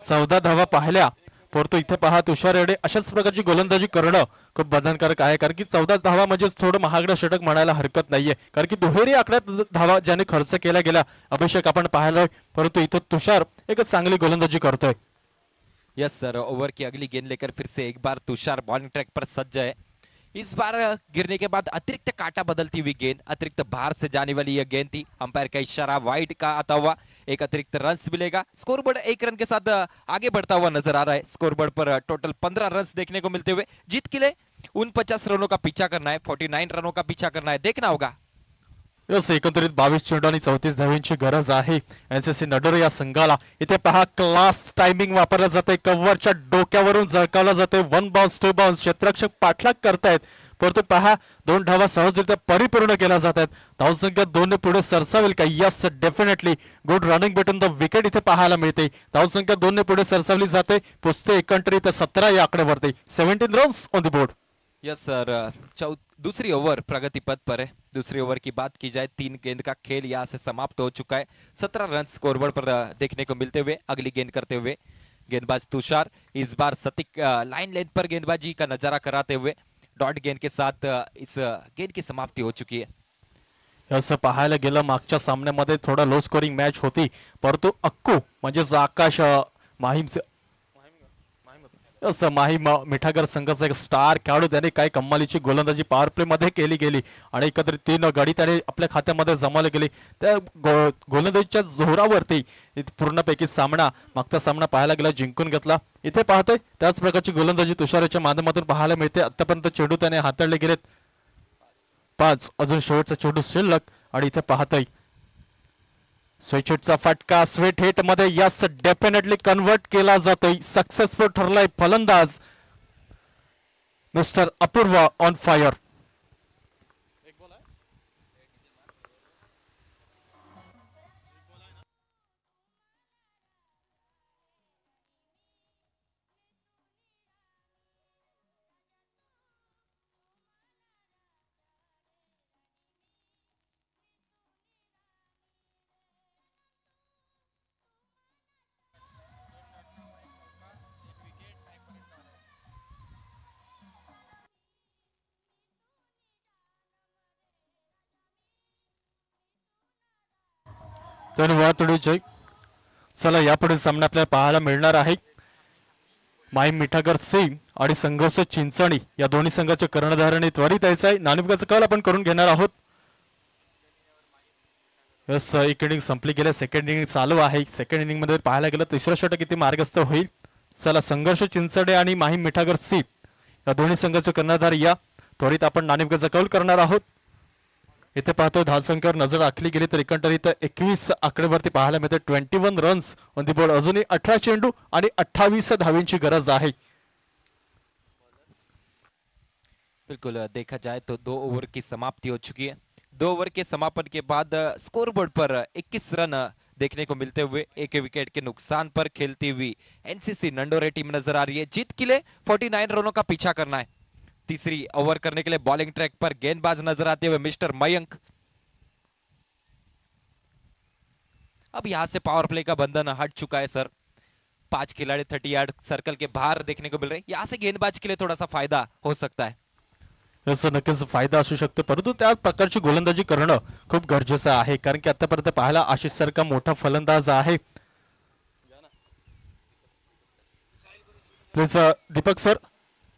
14 धावा पाहिल्या. परंतु इथे पहा तुषार येडे अशाच प्रकारची गोलंदाजी करणं खूप बंधनकारक आहे. कारण की 14 धावा म्हणजे थोडं महागडं षटक म्हणायला हरकत नाहीये. कारण की दुहेरी आकड्यात धावा ज्याने खर्च केला गेला अभिषेक आपण पाहिला. परंतु इथं तुषार एक चांगली गोलंदाजी करतोय. यस सर, ओवर की अगली गेंद लेकर फिर से एक बार तुषार बॉलिंग ट्रैक पर सज्ज है. इस बार गिरने के बाद अतिरिक्त काटा बदलती हुई गेंद, अतिरिक्त बाहर से जाने वाली यह गेंद थी. अंपायर का इशारा वाइड का आता हुआ. एक अतिरिक्त रन्स मिलेगा. स्कोरबोर्ड 1 रन के साथ आगे बढ़ता हुआ नजर आ रहा है. स्कोरबोर्ड पर टोटल 15 रन्स देखने को मिलते हुए जीत के लिए 49 रनों का पीछा करना है. 49 रनों का पीछा करना है. देखना होगा. यस, एकंदरीत 22 चेंडू आणि 34 धावांची गरज आहे एनसीसी नडोरे या संघाला. इथे पहा क्लास टायमिंग वापरलं जाते. कव्हरच्या डोक्यावरून झळकावलं जाते. 1 बाउन्स 2 बाउन्स. क्षेत्ररक्षक पाठलाग करतायत. परंतु पहा 2 धावा सहजरित्या परिपूर्ण केल्या जात आहेत. धावसंख्या 2 ने पुढे सरसावेल का? Yes, definitely good running between the wicket इथे पाहायला मिळते. धावसंख्या 2 ने पुढे सरसावली जाते. पुसते एकंदरीत 17 या आकड्यावरती. 17 runs on the board. Yes sir, दूसरी ओवर प्रगति पथ पर है. दूसरी ओवर की बात की जाए 3 गेंद का खेल यहाँ से समाप्त हो चुका है। 17 रन स्कोरबोर्ड पर देखने को मिलते हुए अगली गेंद करते हुए गेंदबाज तुषार इस बार सटीक लाइन लेंथ पर गेंदबाजी का नजारा कराते हुए डॉट गेंद के साथ इस गेंद की समाप्ति हो चुकी है। असं पाहायला गेलं मागच्या सामन्यामध्ये थोडं लो स्कोरिंग मॅच होती, परंतु अक्कू म्हणजेच आकाश माहीमचे असं माहीम मिठागर संघाचा एक स्टार खेळाडू त्याने काही कमालीची गोलंदाजी पॉवर प्ले मध्ये केली गेली आणि एकत्रित 3 गडी त्याने आपल्या खात्यामध्ये जमवले गेले. त्या गोलंदाजीच्या जोरावरती पूर्णपैकी सामना मागचा सामना पाहायला गेला जिंकून घेतला. इथे पाहतोय त्याच प्रकारची गोलंदाजी तुषाराच्या माध्यमातून पाहायला मिळते. आतापर्यंत चेंडू त्याने हाताळले गेलेत 5, अजून शेवटचा चेंडू शिल्लक आणि इथे पाहतोय स्वेटचा फटका स्वेट हिट मध्ये यस डेफिनेटली कन्वर्ट केला जातोय. सक्सेसफुल ठरलाय फलंदाज मिस्टर अपूर्वा ऑन फायर. धन्यवाद जय. चला यापुढे सामना आपल्याला पाहायला मिळणार आहे माहीम मिठागर सिंग आणि संघर्ष चिंचणी या दोन्ही संघाच्या कर्णधाराने त्वरित यायचा आहे. नाणेफेकाचा कल आपण करून घेणार आहोत. यस एक इनिंग संपली गेल्या, सेकंड इनिंग चालू आहे. सेकंड इनिंग मध्ये पाहायला गेलं तिसरा षटक किती मार्गस्थ होईल. चला संघर्ष चिंचडे आणि माहीम मिठागर सिंग या दोन्ही संघाचे कर्णधार या त्वरित आपण नाणेफेकाचा कौल करणार आहोत. इथे पाहतो धावसंख्येवर नजर राखली गेली तर एकंदरीत 21 आकडेवरती पाहायला मिळते. 21 रन्स ऑन दी बोर्ड. अजूनही 18 चेंडू आणि 28 धावींची गरज आहे. बिल्कुल देखा जाए तो 2 ओवर की समाप्ति हो चुकी है. 2 ओवर के समापन के बाद स्कोरबोर्ड पर 21 रन देखने को मिलते हुए एक विकेट के नुकसान पर खेलती हुई एनसीसी नंडोरे टीम नजर आ रही है. जीत के लिए 49 रनों का पीछा करना है. तीसरी ओवर करने के लिए बॉलिंग ट्रैक पर गेंदबाज नजर आते हुए मिस्टर मयंक. अब यहां से पावर प्ले का बंधन हट चुका है सर. 5 खिलाड़ी 30 यार्ड सर्कल के बाहर देखने को मिल रहे हैं. यहां से गेंदबाज के लिए थोड़ा सा फायदा हो सकता है. याचा नक्कीच फायदा असू शकतो, परंतु त्या प्रकारची गोलंदाजी करणं खूप गरजेचं आहे. कारण की आतापर्यंत पाहायला आशिष सारखा मोठा फलंदाज आहे. प्लीज दीपक सर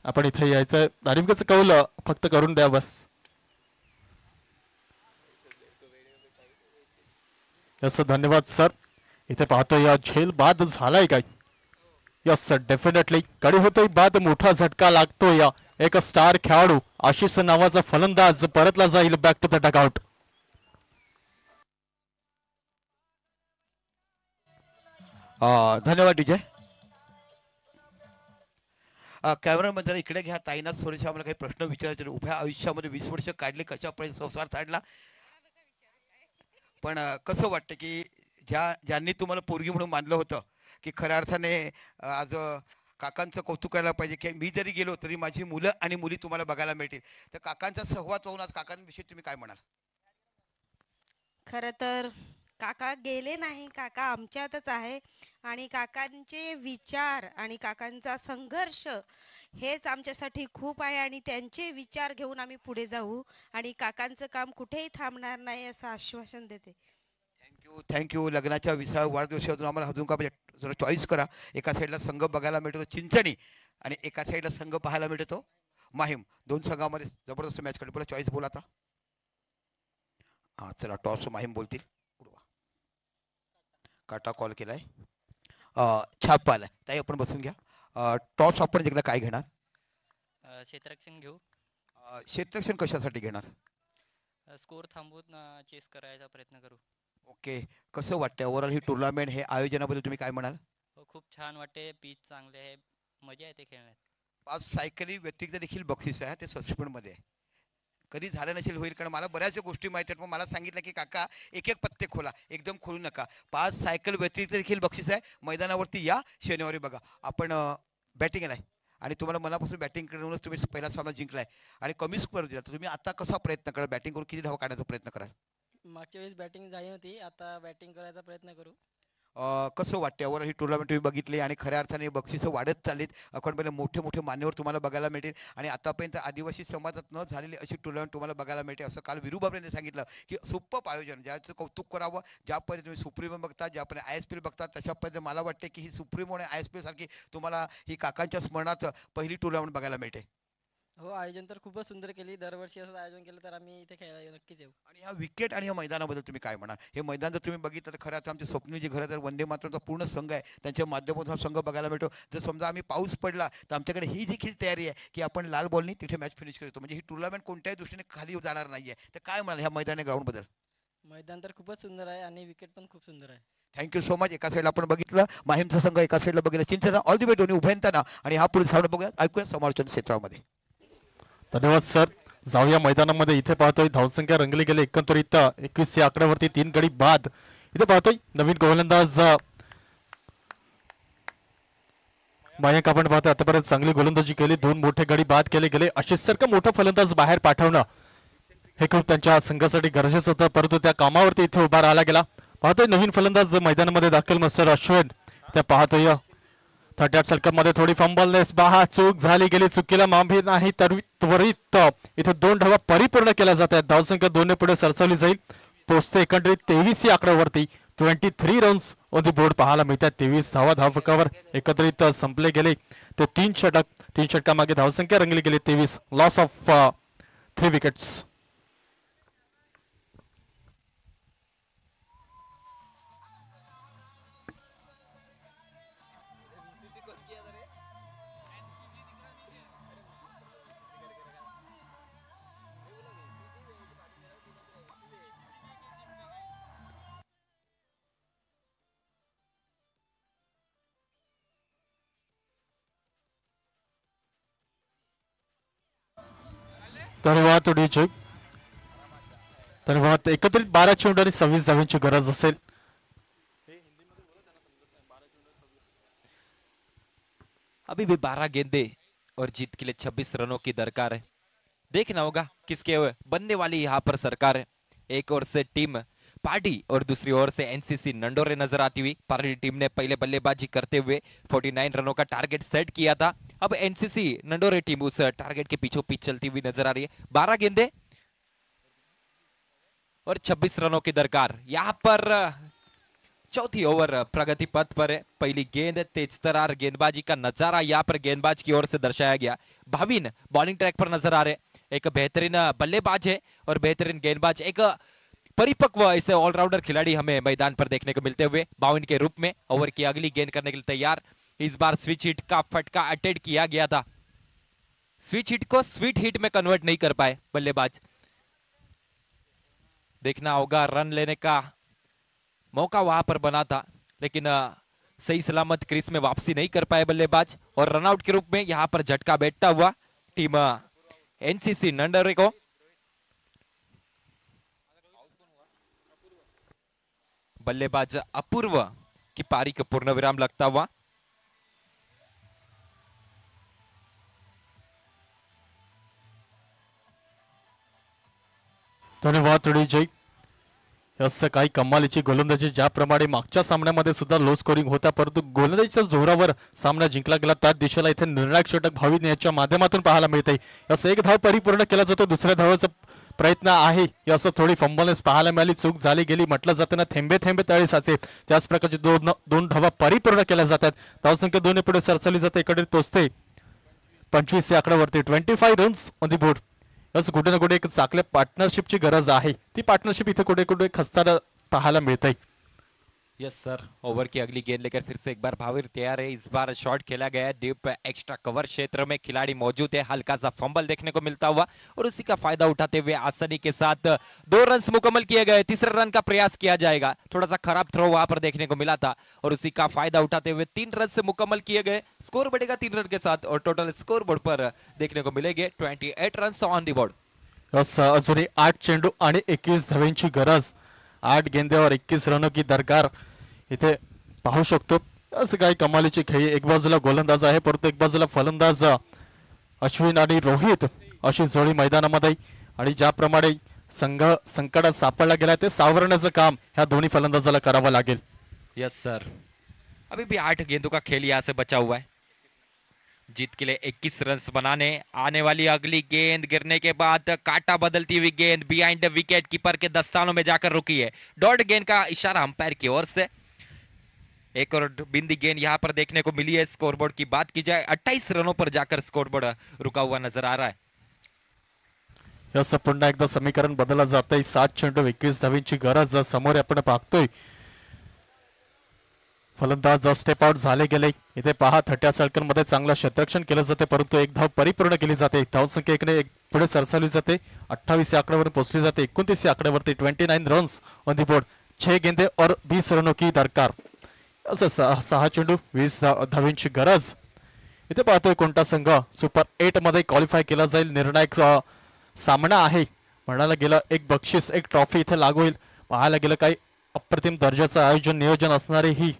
आपण इथे यायचं. नाणेफेकाचं कौल फक्त करून द्या बस. यस धन्यवाद सर. इथे पाहतो या झेल बाद झालाय काय. यस डेफिनेटली कडी होतोय बाद. मोठा झटका लागतो. या एक स्टार खेळाडू आशिष नावाचा फलंदाज परतला जाईल बॅक टू द डगआउट. धन्यवाद डीजे. कॅमेरामन जरा इकडे घ्या. ताईनाथ थोडेसे आम्हाला काही प्रश्न विचारायचे. उभ्या आयुष्यामध्ये 20 वर्ष काढले, कशापर्यंत संसार काढला, पण कसं वाटतं की ज्यांनी तुम्हाला पोरगी म्हणून मानलं होतं की खऱ्या अर्थाने आज काकांचं कौतुक करायला पाहिजे की मी जरी गेलो तरी माझी मुलं आणि मुली तुम्हाला बघायला मिळतील, तर काकांचा सहवास पाहून आज काकांविषयी तुम्ही काय म्हणाल? खरं तर काका गेले नाही, काका आमच्यातच आहे आणि काकांचे विचार आणि काकांचा संघर्ष हेच आमच्यासाठी खूप आहे आणि त्यांचे विचार घेऊन आम्ही पुढे जाऊ आणि काकांचं काम कुठेही थांबणार नाही असं आश्वासन देते. थँक्यू. लग्नाच्या 20व्या वाढदिवशी अजून आम्हाला अजून का म्हणजे जरा चॉईस करा. एका साईडला संघ बघायला मिळतो चिंचणी आणि एका साईडला संघ पाहायला मिळतो माहीम. दोन संघामध्ये जबरदस्त मॅच कडे. बोला चॉईस बोला आता. हां चला टॉस माहीम बोलतील. काटा कॉल केलाय. छाप आलाय. ताई आपण बसून घ्या. टॉस आपण जिंकला काय घेणार? क्षेत्ररक्षण घेऊ. क्षेत्ररक्षण कशासाठी घेणार? स्कोर थांबवून चेस करायचा प्रयत्न करू. ओके. कसं वाटतं ओव्हरऑल ही टुर्नामेंट हे आयोजनाबद्दल तुम्ही काय म्हणाल? खूप छान वाटते. पिच चांगले आहे, मजा येते खेळण्यात. 5 सायकली व्यतिरिक्त देखील बक्षीस आहे. ते सस्पेंडमध्ये आहे. कधी झालं नसेल होईल, कारण मला बऱ्याच गोष्टी माहिती आहेत. पण मला सांगितलं की काका एक एक पत्ते खोला, एकदम खोलू नका. 5 सायकल व्यतिरिक्त देखील बक्षीस आहे. मैदानावरती या, शनिवारी बघा. आपण बॅटिंग आहे आणि तुम्हाला मनापासून बॅटिंग करूनच तुम्ही पहिला सामना जिंकलाय आणि कमी स्कोअर दिला, तर तुम्ही आता कसा प्रयत्न कराल, बॅटिंग करून किती धावा काढण्याचा प्रयत्न कराल? मागच्या वेळेस बॅटिंग झाली होती, आता बॅटिंग करायचा प्रयत्न करू. कसं वाटतं यावर ही टुर्नामेंट तुम्ही बघितली आणि खऱ्या अर्थाने बक्षिसं वाढत चाललीत, अखंडपणे मोठे मोठे मान्यवर तुम्हाला बघायला मिळतील आणि आतापर्यंत आदिवासी समाजात न झालेली अशी टुर्नामेंट तुम्हाला बघायला मिळते, असं काल विरूबाबरेंनी सांगितलं की सुपर आयोजन, ज्याचं कौतुक करावं. ज्या पद्धतीने तुम्ही सुप्रीमो बघता, ज्या पद्धतीने ISPL बघता, तशा पद्धतीने मला वाटते की ही सुप्रीमो आणि ISPL सारखी तुम्हाला ही काकांच्या स्मरणात पहिली टुर्नामेंट बघायला मिळते. हो, आयोजन तर खूपच सुंदर केली. दरवर्षी असं आयोजन केलं तर आम्ही इथे खेळायला नक्कीच येऊ. आणि ह्या विकेट आणि ह्या मैदानाबद्दल तुम्ही काय म्हणाल? हे मैदान जर तुम्ही बघितलं तर खरं तर आमचे स्वप्नील जे घर तर वंदे मातरमचा पूर्ण संघ आहे, त्यांच्या माध्यमातून हा संघ बघायला मिळतो. जर समजा आम्ही पाऊस पडला तर आमच्याकडे ही देखील तयारी आहे की आपण लाल बॉलनी तिथे मॅच फिनिश करतो, म्हणजे ही टुर्नामेंट कोणत्याही दृष्टीने खाली जाणार नाहीये. तर काय म्हणाल ह्या मैदानी ग्राउंडबद्दल? मैदान तर खूपच सुंदर आहे आणि विकेट पण खूप सुंदर आहे. Thank you so much. एका साईडला आपण बघितलं माहीमचा संघ, एका साईडला बघितलं चिंचणा. ऑल दी वे दोन्ही उभयंताना आणि हा पुढील सामना बघूया, ऐकूया समालोचन क्षेत्रामध्ये. धन्यवाद सर. जाऊया मैदानामध्ये. इथे पाहतोय धावसंख्या रंगली गेले एकंदरीत 21 या आकड्यावरती 3 गडी बाद. इथे पाहतोय नवीन गोलंदाज मयंक, आपण पाहतोय आतापर्यंत चांगली गोलंदाजी केली, 2 मोठे गडी बाद केले गेले. अशीच सारखं मोठं फलंदाज बाहेर पाठवणं हे खूप त्यांच्या संघासाठी गरजेचं होतं, परंतु त्या कामावरती इथे उभा राहिला गेला. पाहतोय नवीन फलंदाज मैदानामध्ये दाखल मिस्टर अश्विन. त्या पाहतोय 38 षटकांमध्ये थोडी फंबलनेस, चूक झाली गेली, चुकीला माफी नाही तर त्वरित इथे 2 धावा परिपूर्ण केल्या जातात. धावसंख्या 2 ने पुढे सरसवली जाईल, पोहोचते एकंदरीत 23 या आकड्यावरती. 23 रन्स ऑन दी बोर्ड पाहायला मिळतात. 23 धावा धावफलकावर एकत्रित संपले गेले. तो 3 षटकामागे धावसंख्या रंगली गेली 23. Loss of 3 wickets. धन्यवाद डीजे. धन्यवाद. एकत्रित 12 चेंडू आणि 26 धावांची गरज असेल. अभी भी 12 गेंदे और जीत के लिए 26 रनों की दरकार है. देखना होगा किसके बनने वाली यहाँ पर सरकार है. एक ओर से टीम पार्टी और दूसरी ओर से एनसीसी नंडोरे नजर आती हुई. पार्टी टीम ने पहले बल्लेबाजी करते हुए 49 रनों का टारगेट सेट किया था. अब एनसीसी नंडोरे टीम उस टारगेट के पीछे पीछे चलती हुई नजर आ रही है. 12 गेंदे और 26 रनों की दरकार. यहाँ पर चौथी ओवर प्रगति पथ पर है. पहली गेंद, तेज तरार गेंदबाजी का नजारा यहाँ पर गेंदबाज की ओर से दर्शाया गया. भाविन बॉलिंग ट्रैक पर नजर आ रहे. एक बेहतरीन बल्लेबाज है और बेहतरीन गेंदबाज, एक परिपक्व ऐसे ऑलराउंडर खिलाड़ी हमें मैदान पर देखने को मिलते हुए भाविन के रूप में. ओवर की अगली गेंद करने के लिए तैयार. इस बार स्विच हिट का फटका अटेंड किया गया था. स्विच हिट को स्वीट हिट में कन्वर्ट नहीं कर पाए बल्लेबाज. देखना होगा, रन लेने का मौका वहां पर बना था लेकिन सही सलामत क्रीज में वापसी नहीं कर पाए बल्लेबाज. और रनआउट के रूप में यहां पर झटका बैठता हुआ टीम एनसीसी नंडोरे को. बल्लेबाज अपूर्व की पारी का पूर्ण विराम लगता हुआ. धन्यवाद डीजे. असं काही कमालीची गोलंदाजी, ज्याप्रमाणे मागच्या सामन्यामध्ये सुद्धा लो स्कोरिंग होता, परंतु गोलंदाजीच्या जोरावर सामना जिंकला गेला. त्याच दिशेला इथे निर्णायक षटक भाविन याच्या माध्यमातून पाहायला मिळते. असं एक धाव परिपूर्ण केला जातो, दुसऱ्या धावाचा प्रयत्न आहे. असं थोडी फंबलनेस पाहायला मिळाली, चूक झाली गेली. म्हटलं जातं ना, थेंबे थेंबे तळे साचे. त्याच प्रकारचे दोन धावा परिपूर्ण केल्या जातात. धावसंख्या 2 ने पुढे सरसवली जाते. इकडे तोचते 25 या आकड्यावरती. 25 रन्स ऑन दी बोर्ड. असं कुठे ना कुठे एक चांगल्या पार्टनरशिपची गरज आहे. ती पार्टनरशिप इथे कुठे कुठे खस्ताना पाहायला मिळते. Yes sir. ओवर की अगली गेंद लेकर फिर से एक बार भाविर तैयार है. इस बार शॉट खेला गया है डीप एक्स्ट्रा कवर क्षेत्र में. खिलाड़ी मौजूद है. हल्का सा फंबल देखने को मिलता हुआ और उसी का फायदा उठाते हुए आसानी के साथ 2 रन मुकम्मल किए गए. तीसरे रन का प्रयास किया जाएगा. थोड़ा सा खराब थ्रो वहां पर देखने को मिला था और उसी का फायदा उठाते हुए 3 रन से मुकम्मल किए गए. स्कोर बढ़ेगा 3 रन के साथ और टोटल स्कोर बोर्ड पर देखने को मिलेंगे 28 रन ऑन दी बोर्ड. अजूनही 8 चेंडू आणि 21 धावांची गरज. 8 गेंद्यावर 21 रनों की दरकार इथे पाहू शकतो. असं काही कमालीची खेळी. एक बाजूला गोलंदाज आहे परंतु एक बाजूला फलंदाज अश्विन आणि रोहित अशी जोडी मैदानामध्ये. आणि ज्याप्रमाणे संघ संकटात सापडला गेला ते सावरण्याचं काम ह्या दोन्ही फलंदाजाला करावं लागेल. यस सर, अभी भी 8 गेंदों का खेल यहाँ से बचा हुआ है. जीत के लिए 21 रन बनाने. आने वाली अगली गेंद गिरने के बाद काटा बदलती हुई गेंद बिहाइंड द विकेट कीपर के दस्तानों में जाकर रुकी है. डॉट गेंद का इशारा अंपायर की ओर से. एक और बिंदी गेंद यहाँ पर देखने को मिली है. स्कोरबोर्ड की बात की जाए 28 रनों पर जाकर स्कोरबोर्ड रुका हुआ नजर आ रहा है. याचं पुन्हा एकदा समीकरण बदललं जात आहे. 7 चेंडू 21 धावींची गरज समोर आपण पाहतोय. फलंदाज स्टेप आउट झाले गेले. इथे पहा 30 षटकांमध्ये चांगलं क्षेत्ररक्षण केलं जाते परंतु एक धाव परिपूर्ण केली जाते. धावसंख्या एकने एक पुढे सरसावली जाते. 28 या आकड्यावर पोहोचली जाते. 29 या आकड्यावरती 29 रन्स ऑन दी बोर्ड. 6 गेंदे और 20 रनों की दरकार. असं 6 चेंडू 20 धावींची गरज. इथे पाहतोय कोणता संघ सुपर 8 मध्ये क्वालिफाय केला जाईल. निर्णायक सामना आहे. म्हणायला गेलं एक बक्षीस एक ट्रॉफी इथे लागू होईल. पाहायला गेलं काही अप्रतिम दर्जाचं आयोजन नियोजन असणारी ही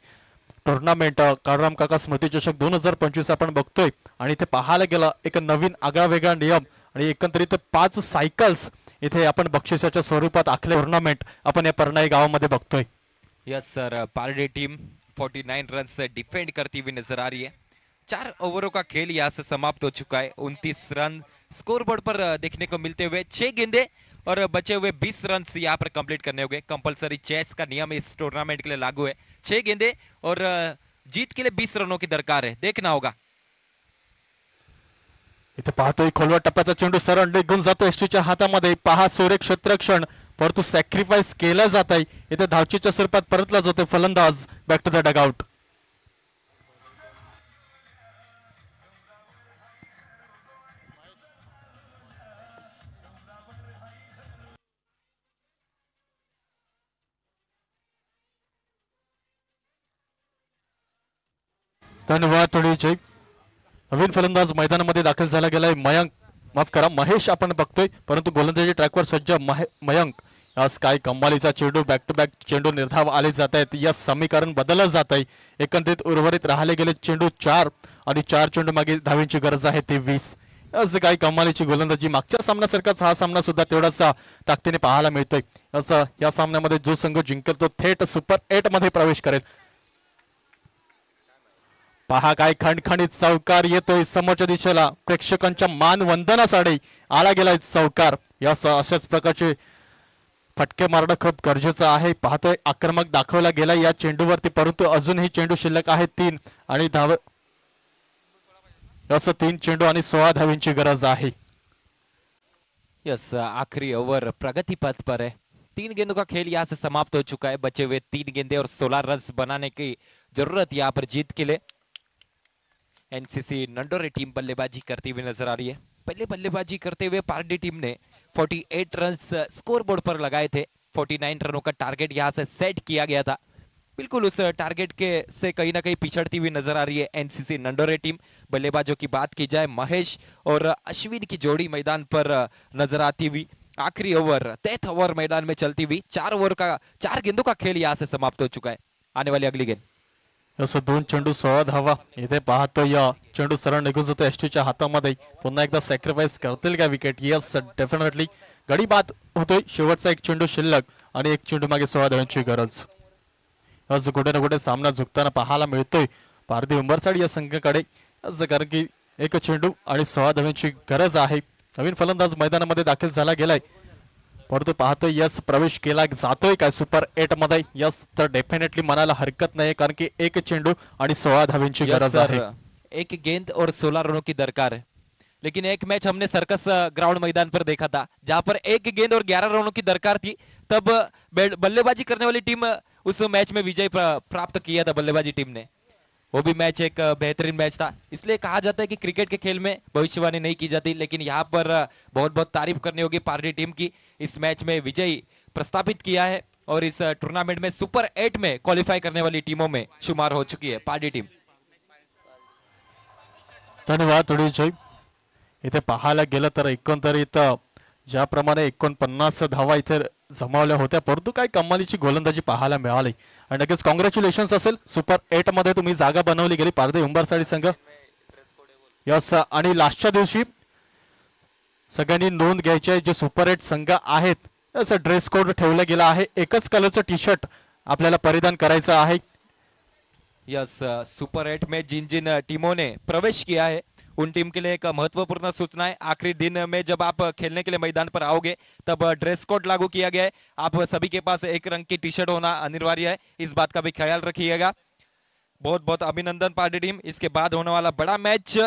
टुर्नामेंट काळराम काका स्मृती चषक 2025 आपण बघतोय. आणि इथे पाहायला गेलं एक नवीन आगळा वेगळा नियम आणि एकंदरीत 5 सायकल्स इथे आपण बक्षिसाच्या स्वरूपात आखले टुर्नामेंट आपण या परनाई गावामध्ये बघतोय. Yes sir, Pardi team 49 run से डिफेंड करती हुई नजर आ रही है. 4 ओवरों का खेल यहाँ से समाप्त हो चुका है. 29 रन स्कोरबोर्ड पर देखने को मिलते हुए 6 गेंदे और बचे हुए 20 रन यहाँ पर कंप्लीट करने होंगे. कंपलसरी चेस का नियम इस टूर्नामेंट के लिए लागू है. 6 गेंदे और जीत के लिए 20 रनों की दरकार है. देखना होगा. इथे पाहतोय खोलवा टप्प्याचा चेंडू सरळ निघून जातो एसटीच्या हातामध्ये. पहा सुरेख क्षेत्ररक्षण परंतु सॅक्रिफाईस केलं जात आहे. इथे धावचीच्या स्वरूपात परतला जातो फलंदाज बॅक टू द डगआउट. धन्यवाद थोडी जय. नवीन फलंदाज मैदानामध्ये दाखल झाला गेलाय. मयंक माफ करा महेश आपण बघतोय परंतु गोलंदाजी ट्रॅकवर सज्ज मयंक. आज काय कमालीचा चेंडू बॅक टू बॅक चेंडू निर्धाव आले जात आहेत. या समीकरण बदललं जात आहे. एकंदरीत उर्वरित राहिले गेले चेंडू 4 आणि 4 चेंडू मागे धावींची गरज आहे ते 20. असं काही कमालीची गोलंदाजी. मागच्या सामन्यासारखाच हा सामना सुद्धा तेवढाच ताकदीने पाहायला मिळतोय. असं या सामन्यामध्ये जो संघ जिंकेल तो थेट सुपर 8 मध्ये प्रवेश करेल. पहा काय खणखणीत चौकार येतोय समोरच्या दिशेला. प्रेक्षकांच्या मान वंदनासाठी आला गेलाय चौकार. या अशाच प्रकारचे फटके मारणं खूप गरजेचं आहे. पाहतोय आक्रमक दाखवला गेला या चेंडूवरती परंतु अजूनही चेंडू शिल्लक आहे 3 आणि धाव असं 3 चेंडू आणि 16 धावींची गरज आहे. यस, आखिरी ओवर प्रगति पथ पर है. 3 गेंदों का खेल यहाँ से समाप्त हो चुका है. बचे हुए 3 गेंदे और 16 रन बनाने की जरूरत यहाँ पर जीत के लिए. एनसीसी नंडोरे टीम बल्लेबाजी करती हुई नजर आ रही है. पहले बल्लेबाजी करते हुए पारडी टीम ने 48 रन स्कोर बोर्ड पर लगाए थे. 49 रनों का टारगेट यहां से सेट किया गया था. बिल्कुल उस टारगेट के से कहीं ना कहीं पिछड़ती हुई नजर आ रही है एनसीसी नंडोरे टीम. बल्लेबाजों की बात की जाए महेश और अश्विन की जोड़ी मैदान पर नजर आती हुई. आखिरी ओवर 3 ओवर मैदान में चलती हुई 4 गेंदों का खेल यहाँ से समाप्त हो चुका है. आने वाली अगली गेंद असं 2 चेंडू 16 धावा. इथे पाहतो या चेंडू सरळ निघून जातो एसटीच्या हातामध्ये. पुन्हा एकदा सॅक्रिफाईस करतील का विकेट? Yes definitely. गडी बाद होतोय. शेवटचा 1 चेंडू शिल्लक आणि 1 चेंडू मागे 16 धावांची गरज. आज कुठे ना कुठे सामना झुकताना पाहायला मिळतोय पारधी उंबरसाड या संघाकडे. असं कारण की 1 चेंडू आणि 16 धावांची गरज आहे. नवीन फलंदाज मैदानामध्ये दाखल झाला गेलाय परंतु पाहतोय यस प्रवेश केला जातोय काय सुपर 8 मध्ये? यस तर डेफिनेटली म्हणायला हरकत नाही कारण की 1 चेंडू आणि 16 धावींची गरज आहे. 1 गेंद और 16 रनों की दरकार है. लेकिन एक मैच हमने सर्कस ग्राउंड मैदान पर देखा था जहां पर 1 गेंद और 11 रनों की दरकार थी. तब बल्लेबाजी करने वाली टीम उस मैच में विजय प्राप्त किया था बल्लेबाजी टीम ने. वो भी मैच एक बेहतरीन मैच था. इसलिए कहा जाता है कि क्रिकेट के खेल में भविष्यवाणी नहीं की जाती. लेकिन यहाँ पर बहुत बहुत तारीफ करनी होगी पारडी टीम की. इस मैच में विजयी प्रस्तापित किया है और इस टूर्नामेंट में सुपर 8 में क्वालिफाई करने वाली टीमों में शुमार हो चुकी है पारडी टीम. धन्यवाद थोडी जय. इथे पाहायला गेलं तर एकंदरीत ज्याप्रमाणे 49 धावा इथे जमावल्या होत्या, परंतु काय कमालीची गोलंदाजी पाहायला मिळाली आणि नक्कीच कॉंग्रॅच्युलेशन्स असेल. सुपर 8 मध्ये तुम्ही जागा बनवली गेली पारदे उंबरसाडी संघ. यस, आणि लास्टच्या दिवशी सगळ्यांनी नोंद घ्यायची आहे, जे सुपर 8 संघ आहेत असं ड्रेस कोड ठेवला गेला आहे. एकच कलरचं टी शर्ट आपल्याला परिधान करायचं आहे. यस, सुपर 8 में जिन जिन टीमों ने प्रवेश किया है उन टीम के लिए एक महत्वपूर्ण सूचना है. आखिरी दिन में जब आप खेलने के लिए मैदान पर आओगे तब ड्रेस कोड लागू किया गया है. आप सभी के पास एक रंग की टी शर्ट होना अनिवार्य है, इस बात का भी ख्याल रखिएगा. बहुत बहुत अभिनंदन पार्टी टीम. इसके बाद होने वाला बड़ा मैच